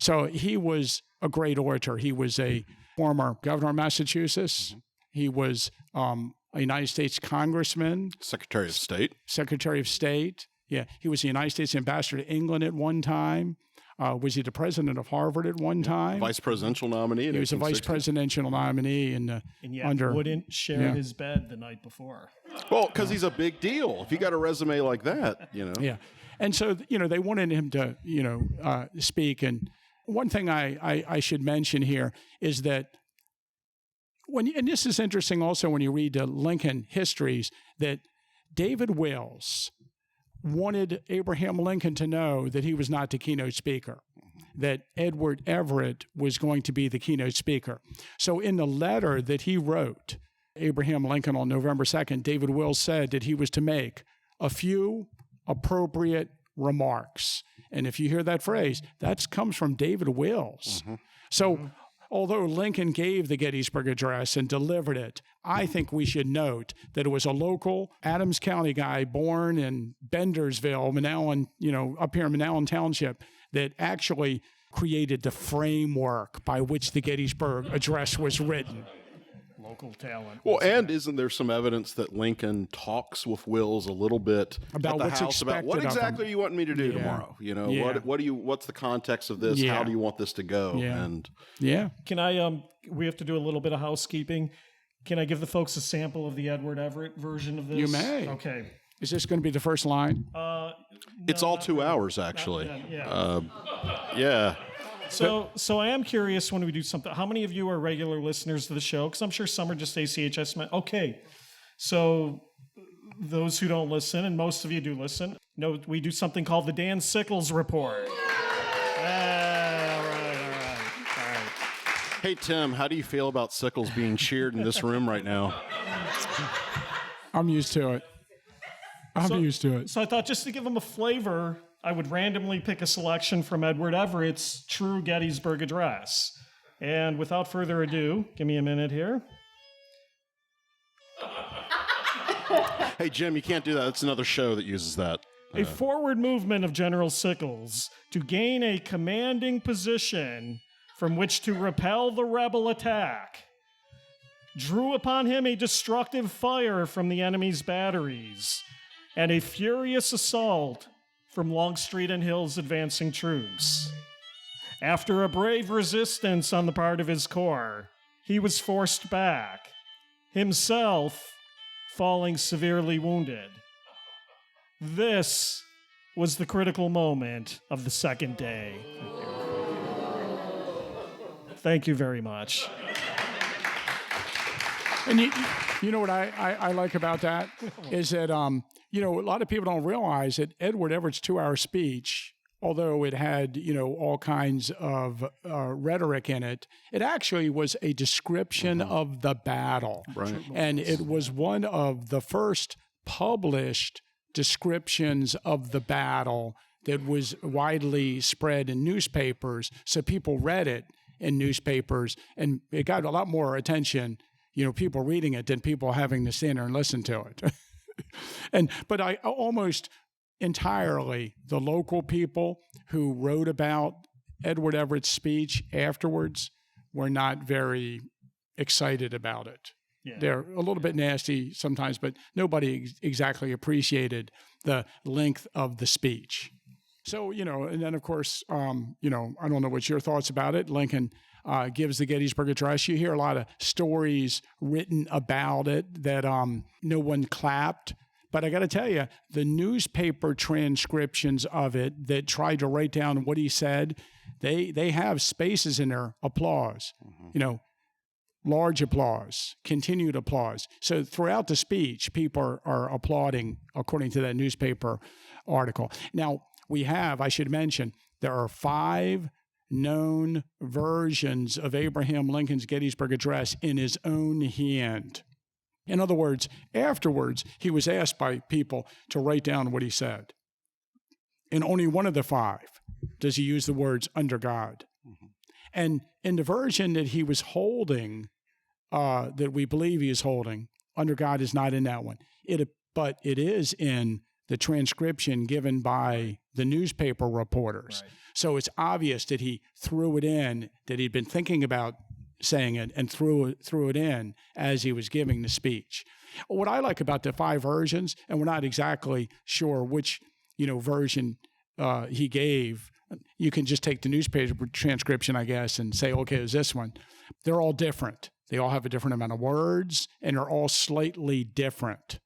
So he was a great orator. He was a former governor of Massachusetts. Mm-hmm. He was a United States congressman. Secretary of State. Secretary of State. Yeah. He was the United States ambassador to England at one time. Was he the president of Harvard at one time? Vice presidential nominee. He was a vice presidential nominee and yet wouldn't share his bed the night before. Well, because he's a big deal. If you got a resume like that, Yeah. And so, they wanted him to, speak. And one thing I should mention here is that and this is interesting also when you read the Lincoln histories, that David Wills wanted Abraham Lincoln to know that he was not the keynote speaker, that Edward Everett was going to be the keynote speaker. So in the letter that he wrote Abraham Lincoln on November 2nd, David Wills said that he was to make a few appropriate remarks. And if you hear that phrase, that comes from David Wills. Mm-hmm. So although Lincoln gave the Gettysburg Address and delivered it, I think we should note that it was a local Adams County guy born in Bendersville, Manalapan, up here in Manalapan Township, that actually created the framework by which the Gettysburg Address was written. Local talent. Well, and isn't there some evidence that Lincoln talks with Wills a little bit about at the what's house about what exactly you want me to do tomorrow? What's the context of this? Yeah. How do you want this to go? Yeah. And can I we have to do a little bit of housekeeping. Can I give the folks a sample of the Edward Everett version of this? You may. Okay. Is this going to be the first line? No, it's all 2 hours, actually. Yeah. So I am curious when we do something. How many of you are regular listeners to the show? Because I'm sure some are just ACHS. Okay. So those who don't listen, and most of you do listen, we do something called the Dan Sickles Report. All right. Hey, Tim, how do you feel about Sickles being cheered in this room right now? I'm used to it. So I thought, just to give them a flavor, I would randomly pick a selection from Edward Everett's true Gettysburg Address. And without further ado, give me a minute here. Hey, Jim, you can't do that. It's another show that uses that. A forward movement of General Sickles to gain a commanding position from which to repel the rebel attack drew upon him a destructive fire from the enemy's batteries and a furious assault from Longstreet and Hill's advancing troops. After a brave resistance on the part of his corps, he was forced back, himself falling severely wounded. This was the critical moment of the second day. Thank you very much. And you know what I like about that is that, a lot of people don't realize that Edward Everett's 2-hour speech although it had, all kinds of rhetoric in it, it actually was a description of the battle. Right. And it was one of the first published descriptions of the battle that was widely spread in newspapers. So people read it in newspapers, and it got a lot more attention, people reading it than people having to stand there and listen to it. But I almost entirely, the local people who wrote about Edward Everett's speech afterwards were not very excited about it. Yeah. They're a little bit nasty sometimes, but nobody exactly appreciated the length of the speech. So, and then of course, I don't know what your thoughts about it. Lincoln gives the Gettysburg Address. You hear a lot of stories written about it that no one clapped. But I got to tell you, the newspaper transcriptions of it that tried to write down what he said, they have spaces in there, applause, large applause, continued applause. So throughout the speech, people are applauding according to that newspaper article. Now, I should mention, there are 5 known versions of Abraham Lincoln's Gettysburg Address in his own hand. In other words, afterwards, he was asked by people to write down what he said. In only one of the 5 does he use the words "under God." Mm-hmm. And in the version that he was holding, that we believe he is holding, "under God" is not in that one. But it is in the transcription given by the newspaper reporters. Right. So it's obvious that he threw it in, that he'd been thinking about saying it and threw it in as he was giving the speech. What I like about the 5 versions, and we're not exactly sure which version he gave. You can just take the newspaper transcription, I guess, and say, okay, it's this one. They're all different. They all have a different amount of words, and they're all slightly different.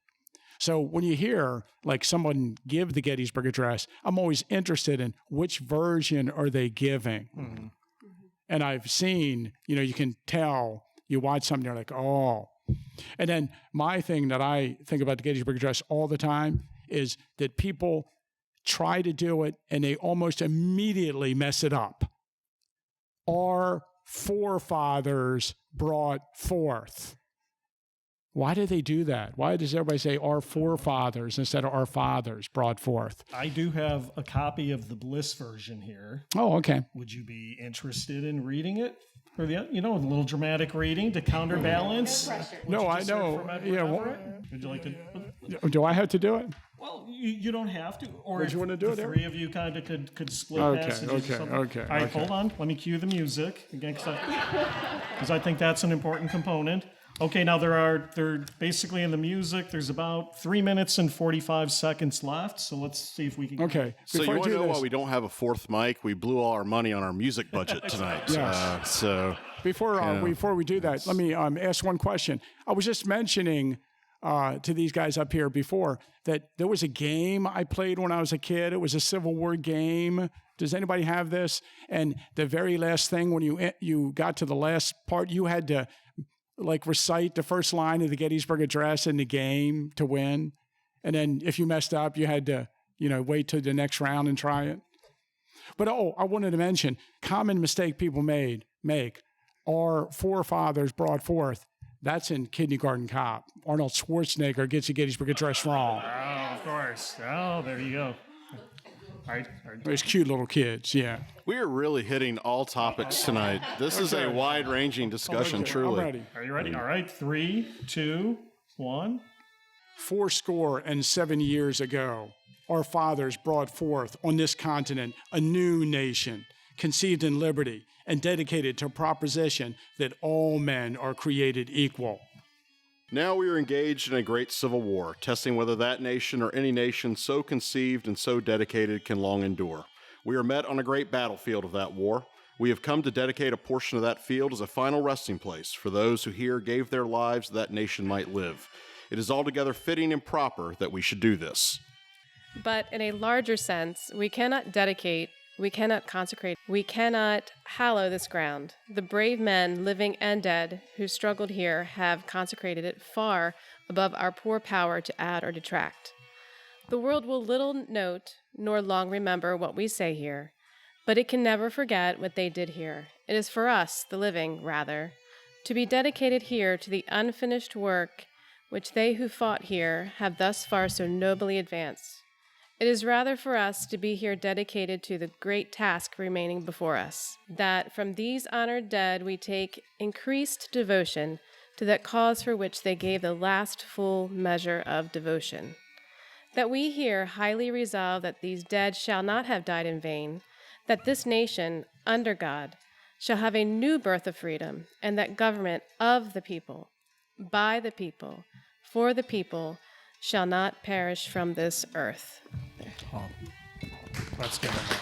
So when you hear like someone give the Gettysburg Address, I'm always interested in which version are they giving. Mm-hmm. And I've seen, you can tell, you watch something, you're like, oh. And then my thing that I think about the Gettysburg Address all the time is that people try to do it and they almost immediately mess it up. Our forefathers brought forth. Why do they do that? Why does everybody say our forefathers instead of our fathers brought forth? I do have a copy of the Bliss version here. Oh, okay. Would you be interested in reading it? For the, a little dramatic reading to counterbalance? No, I know. Yeah. Would you like to? Do I have to do it? Well, you don't have to. Or would you want to do it? 3 of you kind of could split passages or something. Okay. All right, hold on. Let me cue the music again, because I think that's an important component. Okay, now they're basically in the music. There's about 3 minutes and 45 seconds left. So let's see if we can. Okay. So you want to know why we don't have a 4th mic? We blew all our money on our music budget tonight. Yes. So before we do that, let me ask one question. I was just mentioning to these guys up here before that there was a game I played when I was a kid. It was a Civil War game. Does anybody have this? And the very last thing, when you got to the last part, you had to recite the first line of the Gettysburg Address in the game to win. And then if you messed up, you had to, wait till the next round and try it. But I wanted to mention, common mistake people make, our forefathers brought forth. That's in Kindergarten Cop. Arnold Schwarzenegger gets the Gettysburg Address wrong. Oh, of course. Oh, there you go. All right. Those cute little kids, yeah. We are really hitting all topics tonight. This is a wide-ranging discussion, truly. I'm ready. Are you ready? All right. 3, 2, 1. 77 years ago, our fathers brought forth on this continent a new nation, conceived in liberty and dedicated to a proposition that all men are created equal. Now we are engaged in a great civil war, testing whether that nation or any nation so conceived and so dedicated can long endure. We are met on a great battlefield of that war. We have come to dedicate a portion of that field as a final resting place for those who here gave their lives that nation might live. It is altogether fitting and proper that we should do this. But in a larger sense, we cannot dedicate, we cannot consecrate, we cannot hallow this ground. The brave men, living and dead, who struggled here have consecrated it far above our poor power to add or detract. The world will little note nor long remember what we say here, but it can never forget what they did here. It is for us, the living, rather, to be dedicated here to the unfinished work which they who fought here have thus far so nobly advanced. It is rather for us to be here dedicated to the great task remaining before us, that from these honored dead we take increased devotion to that cause for which they gave the last full measure of devotion. That we here highly resolve that these dead shall not have died in vain, that this nation, under God, shall have a new birth of freedom, and that government of the people, by the people, for the people, shall not perish from this earth. Oh, let's give it.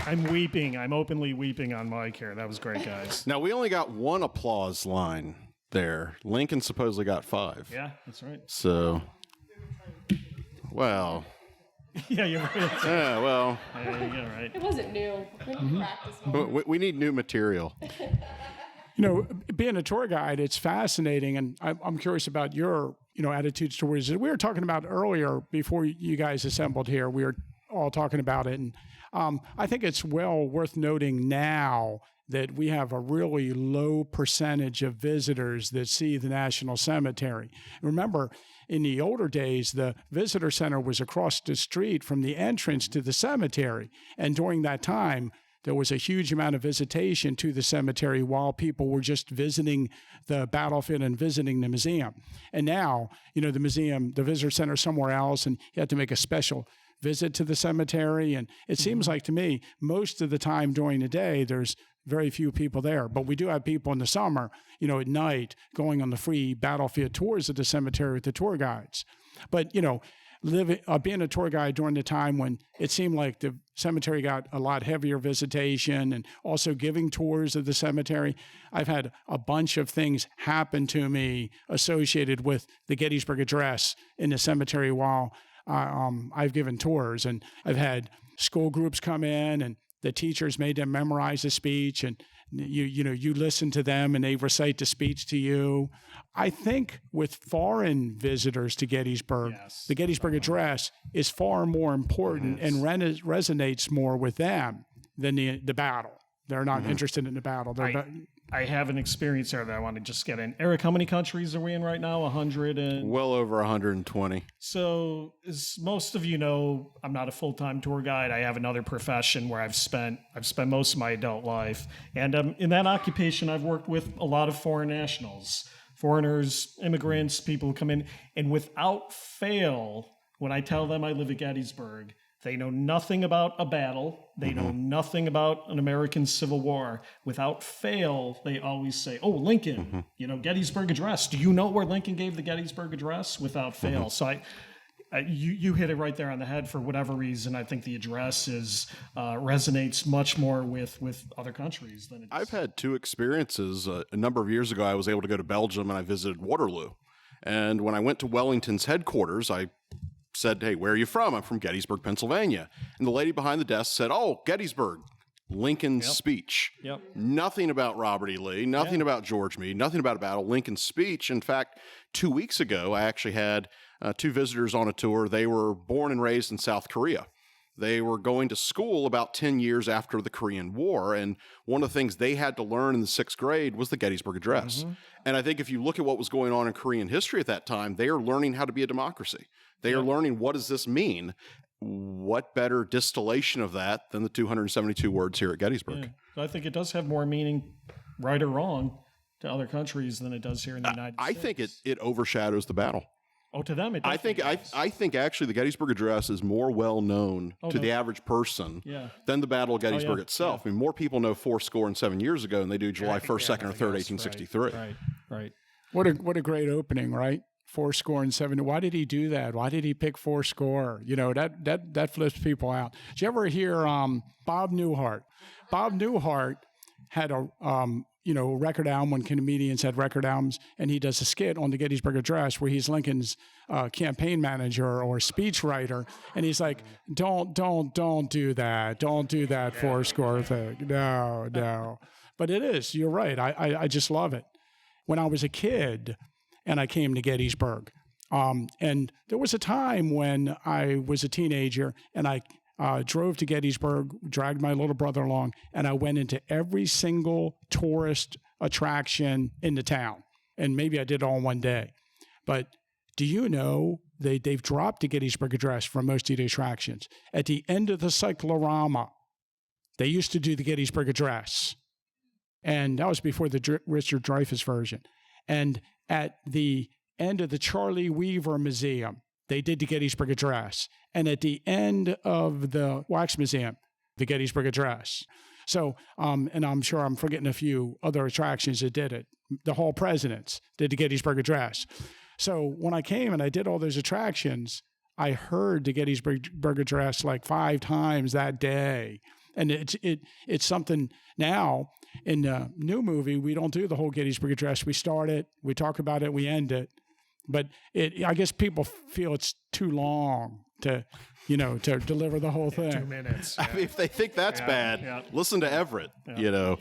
I'm weeping. I'm openly weeping on mic here. That was great, guys. Now, we only got one applause line there. Lincoln supposedly got 5. Yeah, that's right. So, well... Yeah, you're right. Yeah, well... Yeah, right. It wasn't new. We didn't practice more. We need new material. Being a tour guide, it's fascinating, and I'm curious about your, attitudes towards it. We were talking about earlier, before you guys assembled here, we were all talking about it, and I think it's well worth noting now that we have a really low percentage of visitors that see the National Cemetery. Remember, in the older days, the visitor center was across the street from the entrance to the cemetery. And during that time, there was a huge amount of visitation to the cemetery while people were just visiting the battlefield and visiting the museum. And now, the museum, the visitor center is somewhere else, and you have to make a special visit to the cemetery. And it seems like to me, most of the time during the day, there's very few people there. But we do have people in the summer, at night, going on the free battlefield tours of the cemetery with the tour guides. But, being a tour guide during the time when it seemed like the cemetery got a lot heavier visitation and also giving tours of the cemetery, I've had a bunch of things happen to me associated with the Gettysburg Address in the cemetery while I've given tours. And I've had school groups come in and the teachers made them memorize the speech, and you listen to them and they recite the speech to you. I think with foreign visitors to Gettysburg, the Gettysburg Address is far more important and resonates more with them than the battle. They're not interested in the battle. I have an experience there that I want to just get in. Eric, how many countries are we in right now? 100 and... Well over 120. So, as most of you know, I'm not a full-time tour guide. I have another profession where I've spent most of my adult life. And in that occupation, I've worked with a lot of foreign nationals, foreigners, immigrants, people who come in. And without fail, when I tell them I live at Gettysburg, they know nothing about a battle. They know nothing about an American Civil War. Without fail, they always say, "Oh, Lincoln, Gettysburg Address. Do you know where Lincoln gave the Gettysburg Address?" Without fail. So you hit it right there on the head. For whatever reason, I think the address resonates much more with other countries than it's... I've had 2 experiences. A number of years ago, I was able to go to Belgium and I visited Waterloo. And when I went to Wellington's headquarters, I said, "Hey, where are you from?" "I'm from Gettysburg, Pennsylvania." And the lady behind the desk said, "Oh, Gettysburg, Lincoln's speech." Yep. Nothing about Robert E. Lee, nothing about George Meade, nothing about a battle, Lincoln's speech. In fact, 2 weeks ago, I actually had 2 visitors on a tour. They were born and raised in South Korea. They were going to school about 10 years after the Korean War, and one of the things they had to learn in the 6th grade was the Gettysburg Address. And I think if you look at what was going on in Korean history at that time, they are learning how to be a democracy. They are learning, what does this mean? What better distillation of that than the 272 words here at Gettysburg? Yeah. I think it does have more meaning, right or wrong, to other countries than it does here in the United States. I think it overshadows the battle. Oh, to them it does. I think actually the Gettysburg Address is more well known to the average person than the Battle of Gettysburg itself. I mean, more people know 407 years ago than they do July 1st, 2nd, or 3rd, 1863. Right. What a great opening, right? 407. Why did he do that? Why did he pick 4 that flips people out. Did you ever hear Bob Newhart? Bob Newhart had a record album when comedians had record albums, and he does a skit on the Gettysburg Address where he's Lincoln's campaign manager or speech writer, and he's like, don't do that. Don't do that 4 score thing. No. But it is. You're right. I just love it. When I was a kid and I came to Gettysburg, and there was a time when I was a teenager and I drove to Gettysburg, dragged my little brother along, and I went into every single tourist attraction in the town. And maybe I did it all in one day. But do you know they've dropped the Gettysburg Address for most of the attractions? At the end of the cyclorama, they used to do the Gettysburg Address. And that was before the Richard Dreyfuss version. And at the end of the Charlie Weaver Museum, they did the Gettysburg Address. And at the end of the Wax Museum, the Gettysburg Address. So, and I'm sure I'm forgetting a few other attractions that did it. The Hall Presidents did the Gettysburg Address. So when I came and I did all those attractions, I heard the Gettysburg Address like 5 times that day. And it's something now. In the new movie, we don't do the whole Gettysburg Address. We start it, we talk about it, we end it. But I guess people feel it's too long to deliver the whole thing. 2 minutes. I mean, if they think that's bad, listen to Everett. Yeah.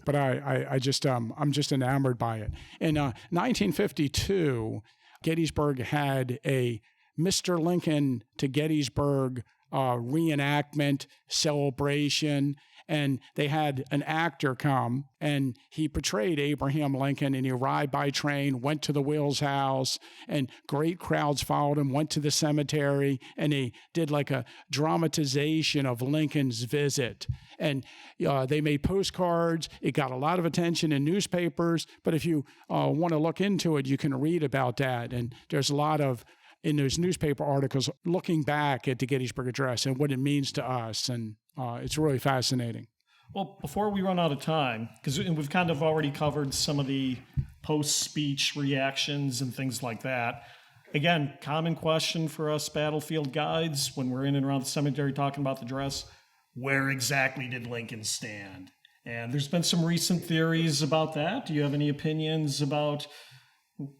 But I'm just enamored by it. In 1952, Gettysburg had a Mr. Lincoln to Gettysburg reenactment celebration. And they had an actor come, and he portrayed Abraham Lincoln, and he arrived by train, went to the Wills house, and great crowds followed him, went to the cemetery, and he did like a dramatization of Lincoln's visit. And they made postcards. It got a lot of attention in newspapers. But if you want to look into it, you can read about that. And there's a lot of, in those newspaper articles, looking back at the Gettysburg Address and what it means to us. And it's really fascinating. Well, before we run out of time, because we've kind of already covered some of the post-speech reactions and things like that. Again, common question for us battlefield guides when we're in and around the cemetery talking about the address, where exactly did Lincoln stand? And there's been some recent theories about that. Do you have any opinions about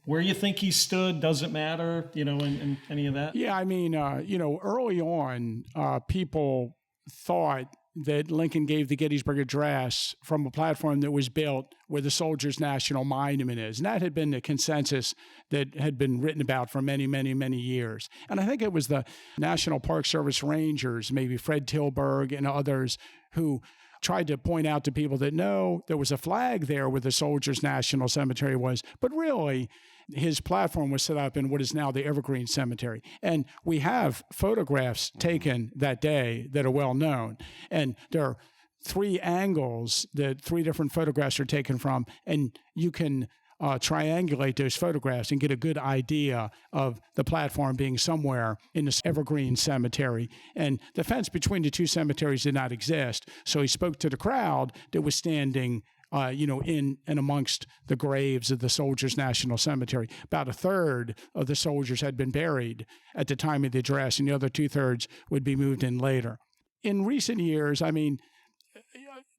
where you think he stood? Does it matter, in any of that? Yeah, I mean, early on, people thought that Lincoln gave the Gettysburg Address from a platform that was built where the Soldiers' National Monument is. And that had been the consensus that had been written about for many, many, many years. And I think it was the National Park Service Rangers, maybe Fred Tilburg and others, who tried to point out to people that no, there was a flag there where the Soldiers' National Cemetery was, but really his platform was set up in what is now the Evergreen Cemetery. And we have photographs taken that day that are well known. And there are 3 angles that 3 different photographs are taken from, and you can triangulate those photographs and get a good idea of the platform being somewhere in this Evergreen Cemetery. And the fence between the 2 cemeteries did not exist. So he spoke to the crowd that was standing in and amongst the graves of the Soldiers' National Cemetery. About a third of the soldiers had been buried at the time of the address, and the other 2/3 would be moved in later. In recent years, I mean,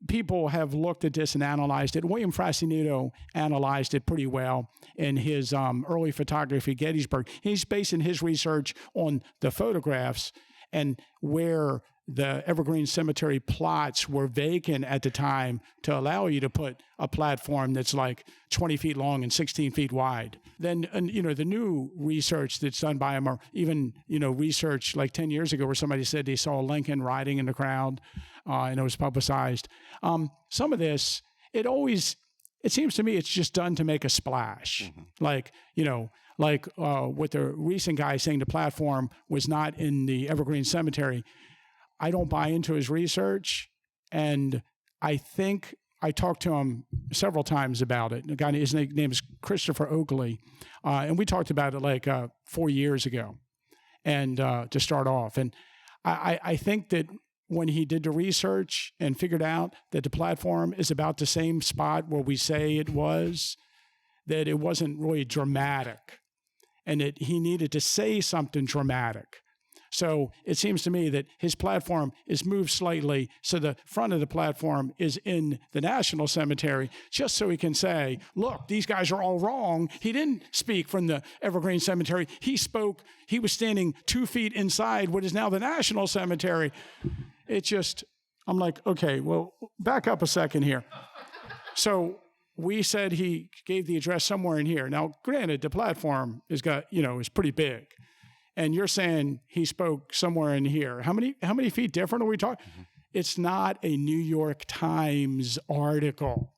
people have looked at this and analyzed it. William Frassinito analyzed it pretty well in his early photography, Gettysburg. He's basing his research on the photographs and where the Evergreen Cemetery plots were vacant at the time to allow you to put a platform that's like 20 feet long and 16 feet wide. Then, the new research that's done by him, or even, research like 10 years ago where somebody said they saw Lincoln riding in the crowd and it was publicized. Some of this, it seems to me it's just done to make a splash. Mm-hmm. Like with the recent guy saying the platform was not in the Evergreen Cemetery. I don't buy into his research, and I think I talked to him several times about it. A guy, his name is Christopher Oakley, and we talked about it like 4 years ago, and to start off. And I think that when he did the research and figured out that the platform is about the same spot where we say it was, that it wasn't really dramatic, and that he needed to say something dramatic. So it seems to me that his platform is moved slightly so the front of the platform is in the National Cemetery, just so he can say, look, these guys are all wrong. He didn't speak from the Evergreen Cemetery. He was standing 2 feet inside what is now the National Cemetery. It just, I'm like, okay, well, back up a second here. So we said he gave the address somewhere in here. Now, granted, the platform is pretty big. And you're saying he spoke somewhere in here. How many feet different are we talking? Mm-hmm. It's not a New York Times article.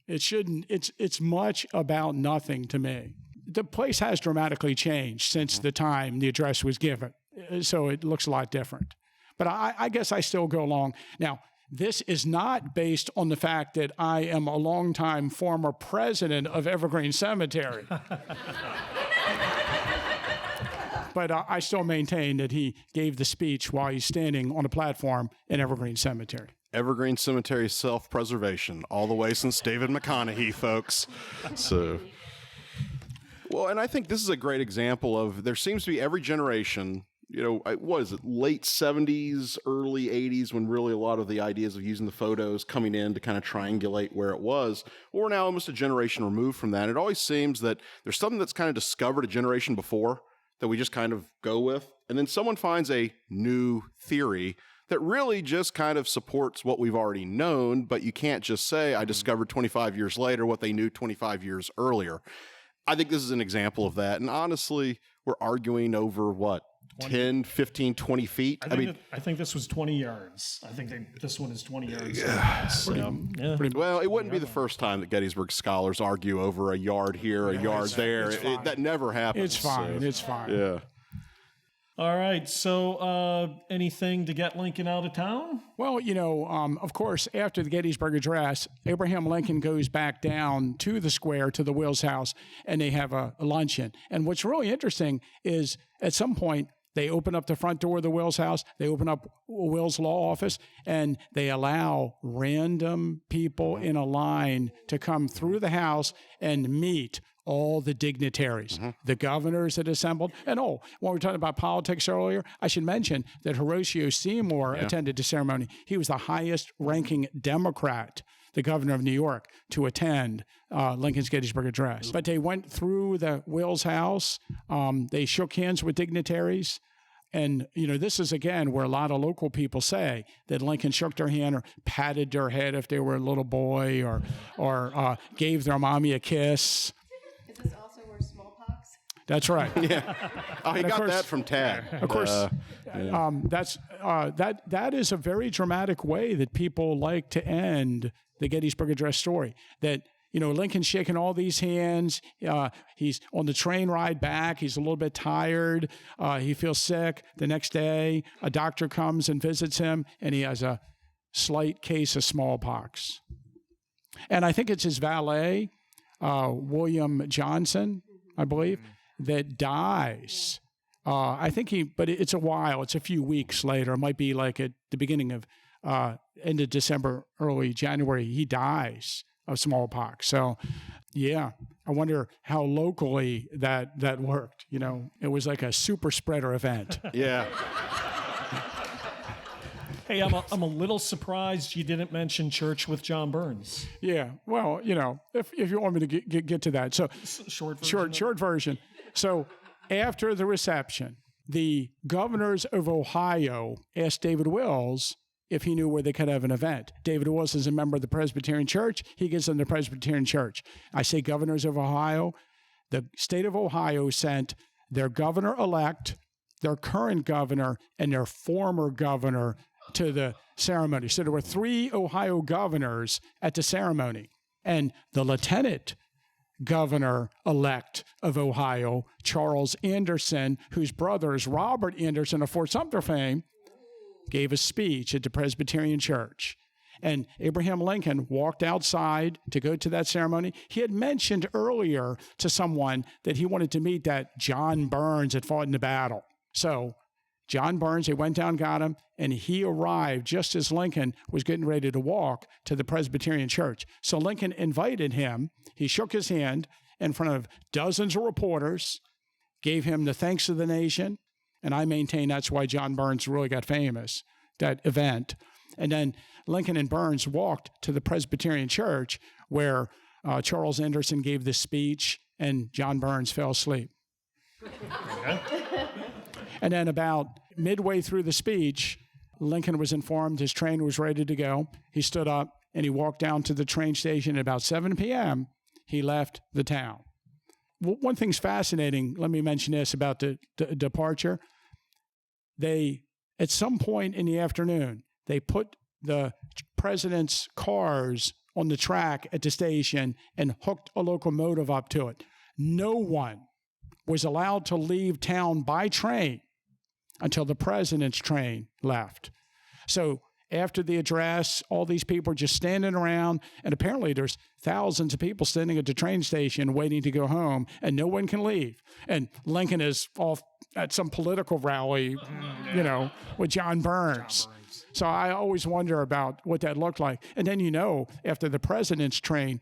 It's much about nothing to me. The place has dramatically changed since the time the address was given. So it looks a lot different. But I guess I still go along. Now, this is not based on the fact that I am a longtime former president of Evergreen Cemetery. But I still maintain that he gave the speech while he's standing on a platform in Evergreen Cemetery. Evergreen Cemetery self-preservation, all the way since David McConaughey, folks. So, well, and I think this is a great example of there seems to be every generation, what is it, late 70s, early 80s, when really a lot of the ideas of using the photos coming in to kind of triangulate where it was. Well, we're now almost a generation removed from that. It always seems that there's something that's kind of discovered a generation before that we just kind of go with, and then someone finds a new theory that really just kind of supports what we've already known, but you can't just say, I discovered 25 years later what they knew 25 years earlier. I think this is an example of that, and honestly, we're arguing over, 10, 15, 20 feet? I think this was 20 yards. I think this one is 20 yards. Well, it wouldn't be the first time that Gettysburg scholars argue over a yard here, a yard there. That never happens. It's fine. So, it's fine. Yeah. All right. So anything to get Lincoln out of town? Well, of course, after the Gettysburg Address, Abraham Lincoln goes back down to the square, to the Wills house, and they have a luncheon. And what's really interesting is at some point, they open up the front door of the Wills house, they open up Wills' law office, and they allow random people in a line to come through the house and meet all the dignitaries, the governors that assembled. And when we were talking about politics earlier, I should mention that Horatio Seymour attended the ceremony. He was the highest ranking Democrat, the governor of New York, to attend Lincoln's Gettysburg Address. But they went through the Wills house. They shook hands with dignitaries. And, this is, again, where a lot of local people say that Lincoln shook their hand or patted their head if they were a little boy or gave their mommy a kiss. Is this also where smallpox? That's right. Yeah. He got that from Tad. Of course. That is a very dramatic way that people like to end the Gettysburg Address story. That, Lincoln's shaking all these hands. He's on the train ride back. He's a little bit tired. He feels sick. The next day, a doctor comes and visits him, and he has a slight case of smallpox. And I think it's his valet, William Johnson, I believe, that dies. But it's a while. It's a few weeks later. It might be like at the beginning of end of December, early January. He dies of smallpox. So, I wonder how locally that worked. It was like a super spreader event. Yeah. Hey, I'm a little surprised you didn't mention church with John Burns. Yeah. Well, if you want me to get to that. So short version. So after the reception, the governors of Ohio asked David Wills if he knew where they could have an event. David Wilson is a member of the Presbyterian Church. He gives them the Presbyterian Church. I say governors of Ohio. The state of Ohio sent their governor-elect, their current governor, and their former governor to the ceremony. So there were 3 Ohio governors at the ceremony. And the lieutenant governor-elect of Ohio, Charles Anderson, whose brother is Robert Anderson of Fort Sumter fame, gave a speech at the Presbyterian Church. And Abraham Lincoln walked outside to go to that ceremony. He had mentioned earlier to someone that he wanted to meet that John Burns that fought in the battle. So John Burns, they went down, got him, and he arrived just as Lincoln was getting ready to walk to the Presbyterian Church. So Lincoln invited him. He shook his hand in front of dozens of reporters, gave him the thanks of the nation, and I maintain that's why John Burns really got famous, that event. And then Lincoln and Burns walked to the Presbyterian Church where Charles Anderson gave this speech and John Burns fell asleep. And then about midway through the speech, Lincoln was informed his train was ready to go, he stood up and he walked down to the train station. At about 7 p.m., he left the town. One thing's fascinating. Let me mention this about the departure. At some point in the afternoon, they put the president's cars on the track at the station and hooked a locomotive up to it. No one was allowed to leave town by train until the president's train left. So after the address, all these people are just standing around, and apparently there's thousands of people standing at the train station waiting to go home, and no one can leave. And Lincoln is off at some political rally, with John Burns. So I always wonder about what that looked like. And then, after the president's train,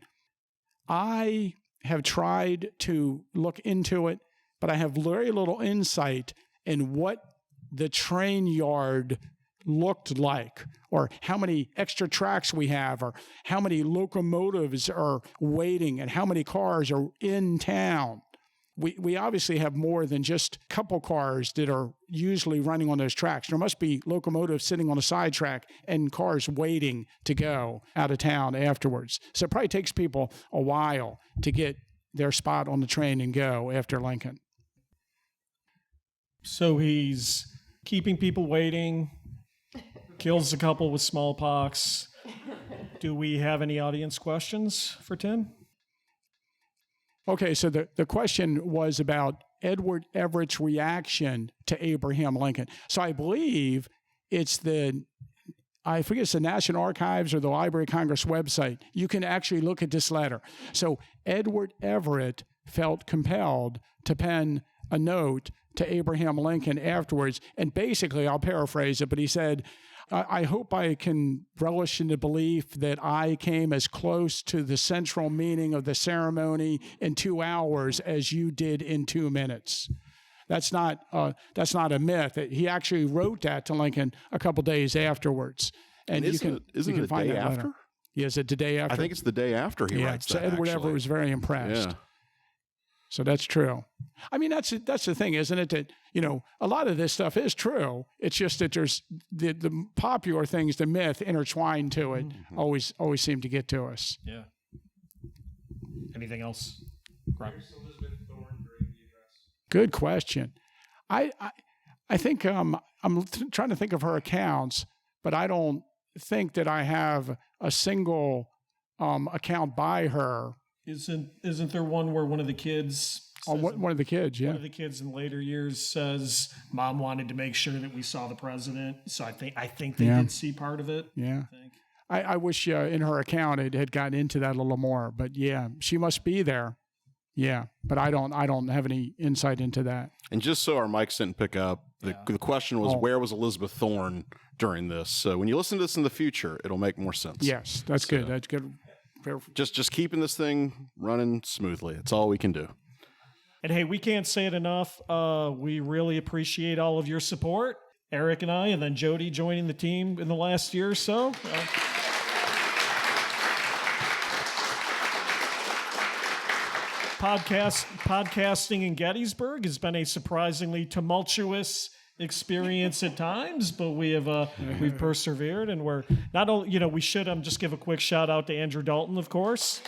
I have tried to look into it, but I have very little insight in what the train yard looked like, or how many extra tracks we have, or how many locomotives are waiting, and how many cars are in town. We obviously have more than just a couple cars that are usually running on those tracks. There must be locomotives sitting on a side track and cars waiting to go out of town afterwards. So it probably takes people a while to get their spot on the train and go after Lincoln. So he's keeping people waiting, kills a couple with smallpox. Do we have any audience questions for Tim? Okay, so the question was about Edward Everett's reaction to Abraham Lincoln. So I believe it's the National Archives or the Library of Congress website. You can actually look at this letter. So Edward Everett felt compelled to pen a note to Abraham Lincoln afterwards. And basically, I'll paraphrase it, but he said, I hope I can relish in the belief that I came as close to the central meaning of the ceremony in 2 hours as you did in 2 minutes. That's not a myth. He actually wrote that to Lincoln a couple days afterwards. And isn't it the day after? Yeah, is it the day after? I think it's the day after he writes that. So Edward Everett was very impressed. Yeah. So that's true. I mean, that's the thing, isn't it? That, a lot of this stuff is true. It's just that there's the popular things, the myth intertwined to it, always seem to get to us. Yeah. Anything else? Good question. I think I'm trying to think of her accounts, but I don't think that I have a single account by her. Isn't there one where one of the kids? One of the kids, yeah. One of the kids in later years says, "Mom wanted to make sure that we saw the president." So I think they did see part of it. Yeah. I wish in her account it had gotten into that a little more, but yeah, she must be there. Yeah, but I don't have any insight into that. And just so our mics didn't pick up, the question was, where was Elizabeth Thorne during this? So when you listen to this in the future, it'll make more sense. Yes, that's good. That's good. Just keeping this thing running smoothly. It's all we can do. And hey, we can't say it enough. We really appreciate all of your support. Eric and I, and then Jody joining the team in the last year or so. Podcasting in Gettysburg has been a surprisingly tumultuous experience at times, but we've persevered, and we're not only, we should just give a quick shout out to Andrew Dalton, of course.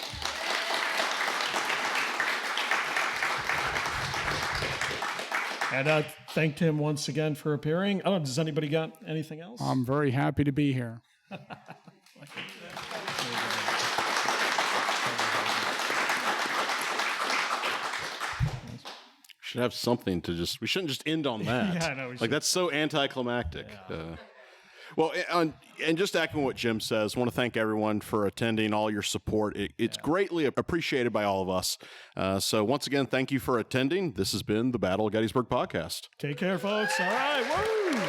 And thanked him once again for appearing. Oh, does anybody got anything else? I'm very happy to be here. Should have something to we shouldn't just end on that. Yeah, I know. That's so anticlimactic. Yeah. Well, and just echoing what Jim says, I want to thank everyone for attending, all your support. It's greatly appreciated by all of us. So once again, thank you for attending. This has been the Battle of Gettysburg Podcast. Take care, folks. All right. Woo!